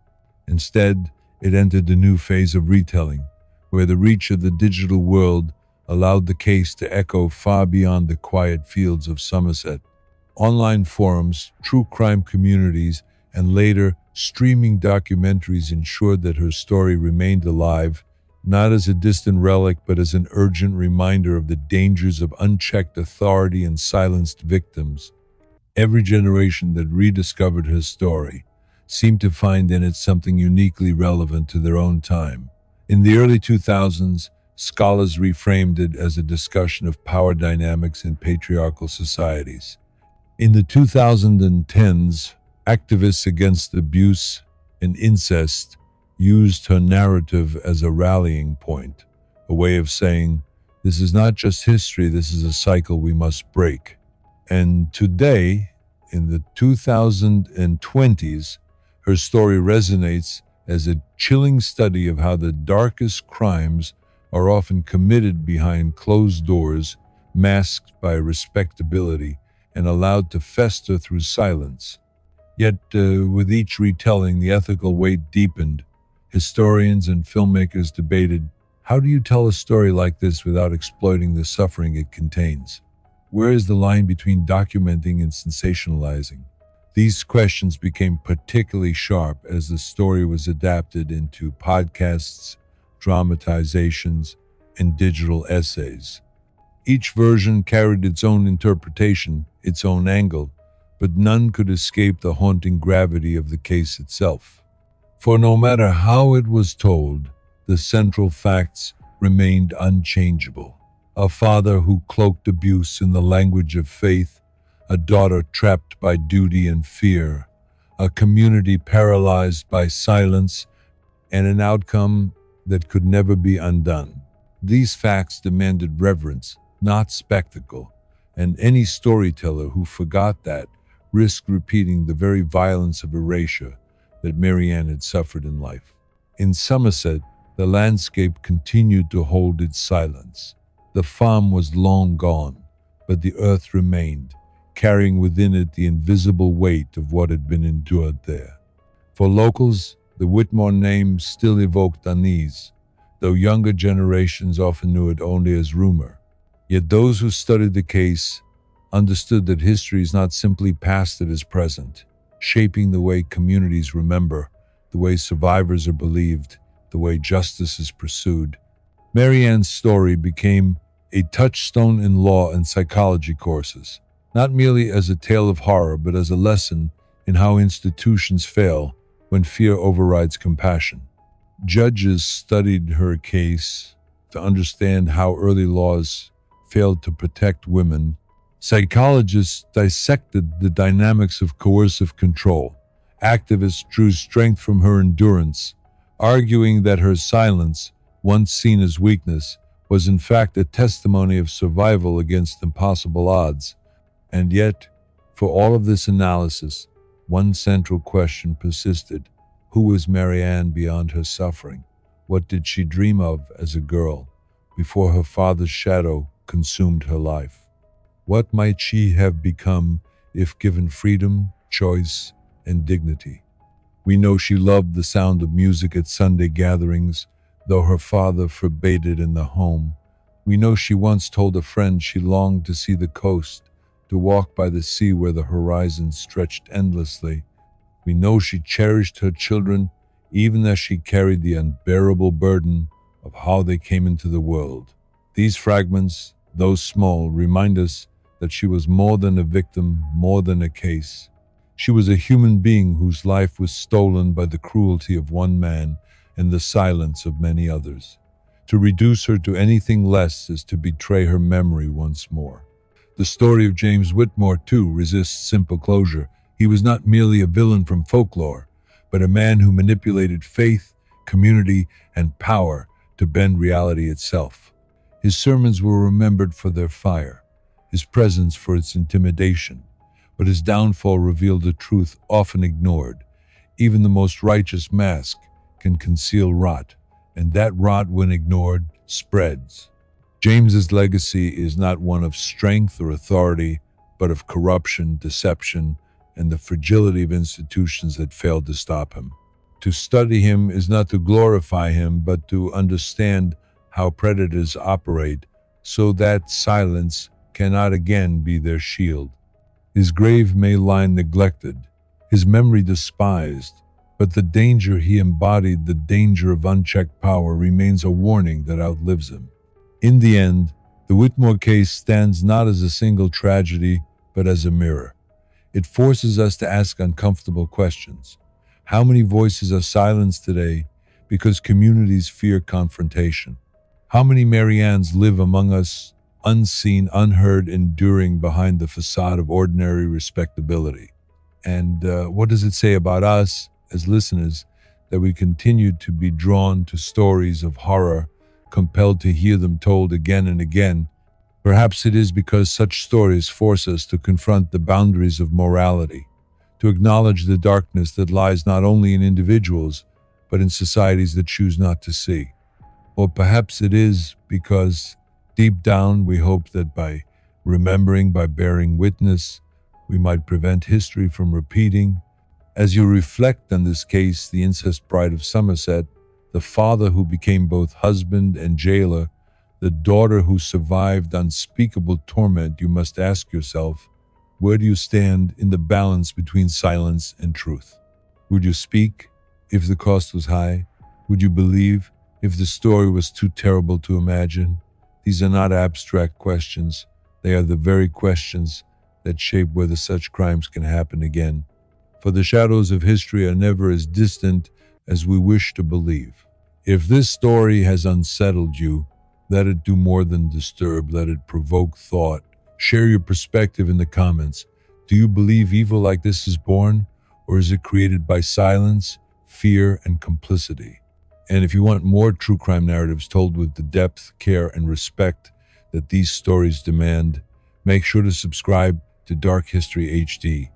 Instead, it entered a new phase of retelling, where the reach of the digital world allowed the case to echo far beyond the quiet fields of Somerset. Online forums, true crime communities, and later streaming documentaries ensured that her story remained alive, not as a distant relic but as an urgent reminder of the dangers of unchecked authority and silenced victims. Every generation that rediscovered her story seemed to find in it something uniquely relevant to their own time. In the early 2000s, scholars reframed it as a discussion of power dynamics in patriarchal societies. In the 2010s, activists against abuse and incest used her narrative as a rallying point, a way of saying, this is not just history, this is a cycle we must break. And today, in the 2020s, her story resonates as a chilling study of how the darkest crimes are often committed behind closed doors, masked by respectability, and allowed to fester through silence. Yet, with each retelling, the ethical weight deepened. Historians and filmmakers debated, how do you tell a story like this without exploiting the suffering it contains? Where is the line between documenting and sensationalizing? These questions became particularly sharp as the story was adapted into podcasts, dramatizations, and digital essays. Each version carried its own interpretation, its own angle, but none could escape the haunting gravity of the case itself. For no matter how it was told, the central facts remained unchangeable. A father who cloaked abuse in the language of faith, a daughter trapped by duty and fear, a community paralyzed by silence, and an outcome that could never be undone. These facts demanded reverence, not spectacle, and any storyteller who forgot that risked repeating the very violence of erasure that Mary Anne had suffered in life. In Somerset, the landscape continued to hold its silence. The farm was long gone, but the earth remained, carrying within it the invisible weight of what had been endured there. For locals, the Whitmore name still evoked unease, though younger generations often knew it only as rumor. Yet those who studied the case understood that history is not simply past, it is present, shaping the way communities remember, the way survivors are believed, the way justice is pursued. Mary Ann's story became a touchstone in law and psychology courses, not merely as a tale of horror, but as a lesson in how institutions fail when fear overrides compassion. Judges studied her case to understand how early laws failed to protect women. Psychologists dissected the dynamics of coercive control. Activists drew strength from her endurance, arguing that her silence, once seen as weakness, was in fact a testimony of survival against impossible odds. And yet, for all of this analysis, one central question persisted. Who was Mary Anne beyond her suffering? What did she dream of as a girl before her father's shadow consumed her life? What might she have become if given freedom, choice, and dignity? We know she loved the sound of music at Sunday gatherings, though her father forbade it in the home. We know she once told a friend she longed to see the coast, to walk by the sea where the horizon stretched endlessly. We know she cherished her children even as she carried the unbearable burden of how they came into the world. These fragments, though small, remind us that she was more than a victim, more than a case. She was a human being whose life was stolen by the cruelty of one man and the silence of many others. To reduce her to anything less is to betray her memory once more. The story of James Whitmore, too, resists simple closure. He was not merely a villain from folklore, but a man who manipulated faith, community, and power to bend reality itself. His sermons were remembered for their fire, his presence for its intimidation, but his downfall revealed a truth often ignored. Even the most righteous mask can conceal rot, and that rot, when ignored, spreads. James's legacy is not one of strength or authority, but of corruption, deception, and the fragility of institutions that failed to stop him. To study him is not to glorify him, but to understand how predators operate so that silence cannot again be their shield. His grave may lie neglected, his memory despised, but the danger he embodied, the danger of unchecked power, remains a warning that outlives him. In the end, the Whitmore case stands not as a single tragedy, but as a mirror. It forces us to ask uncomfortable questions. How many voices are silenced today because communities fear confrontation? How many Mary Annes live among us, unseen, unheard, enduring behind the facade of ordinary respectability? And what does it say about us as listeners that we continue to be drawn to stories of horror, compelled to hear them told again and again? Perhaps it is because such stories force us to confront the boundaries of morality, to acknowledge the darkness that lies not only in individuals, but in societies that choose not to see. Or perhaps it is because deep down we hope that by remembering, by bearing witness, we might prevent history from repeating. As you reflect on this case, the Incest Bride of Somerset, the father who became both husband and jailer, the daughter who survived unspeakable torment, you must ask yourself, where do you stand in the balance between silence and truth? Would you speak if the cost was high? Would you believe if the story was too terrible to imagine? These are not abstract questions. They are the very questions that shape whether such crimes can happen again. For the shadows of history are never as distant as we wish to believe. If this story has unsettled you, let it do more than disturb. Let it provoke thought. Share your perspective in the comments. Do you believe evil like this is born, or is it created by silence, fear, and complicity? And if you want more true crime narratives told with the depth, care, and respect that these stories demand, Make sure to subscribe to Dark History HD.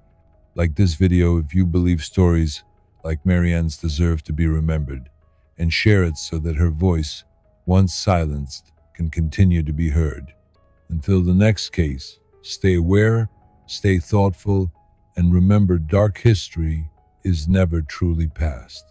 Like this video if you believe stories like Mary Anne's deserve to be remembered, and share it so that her voice, once silenced, can continue to be heard. Until the next case, stay aware, stay thoughtful, and remember dark history is never truly past.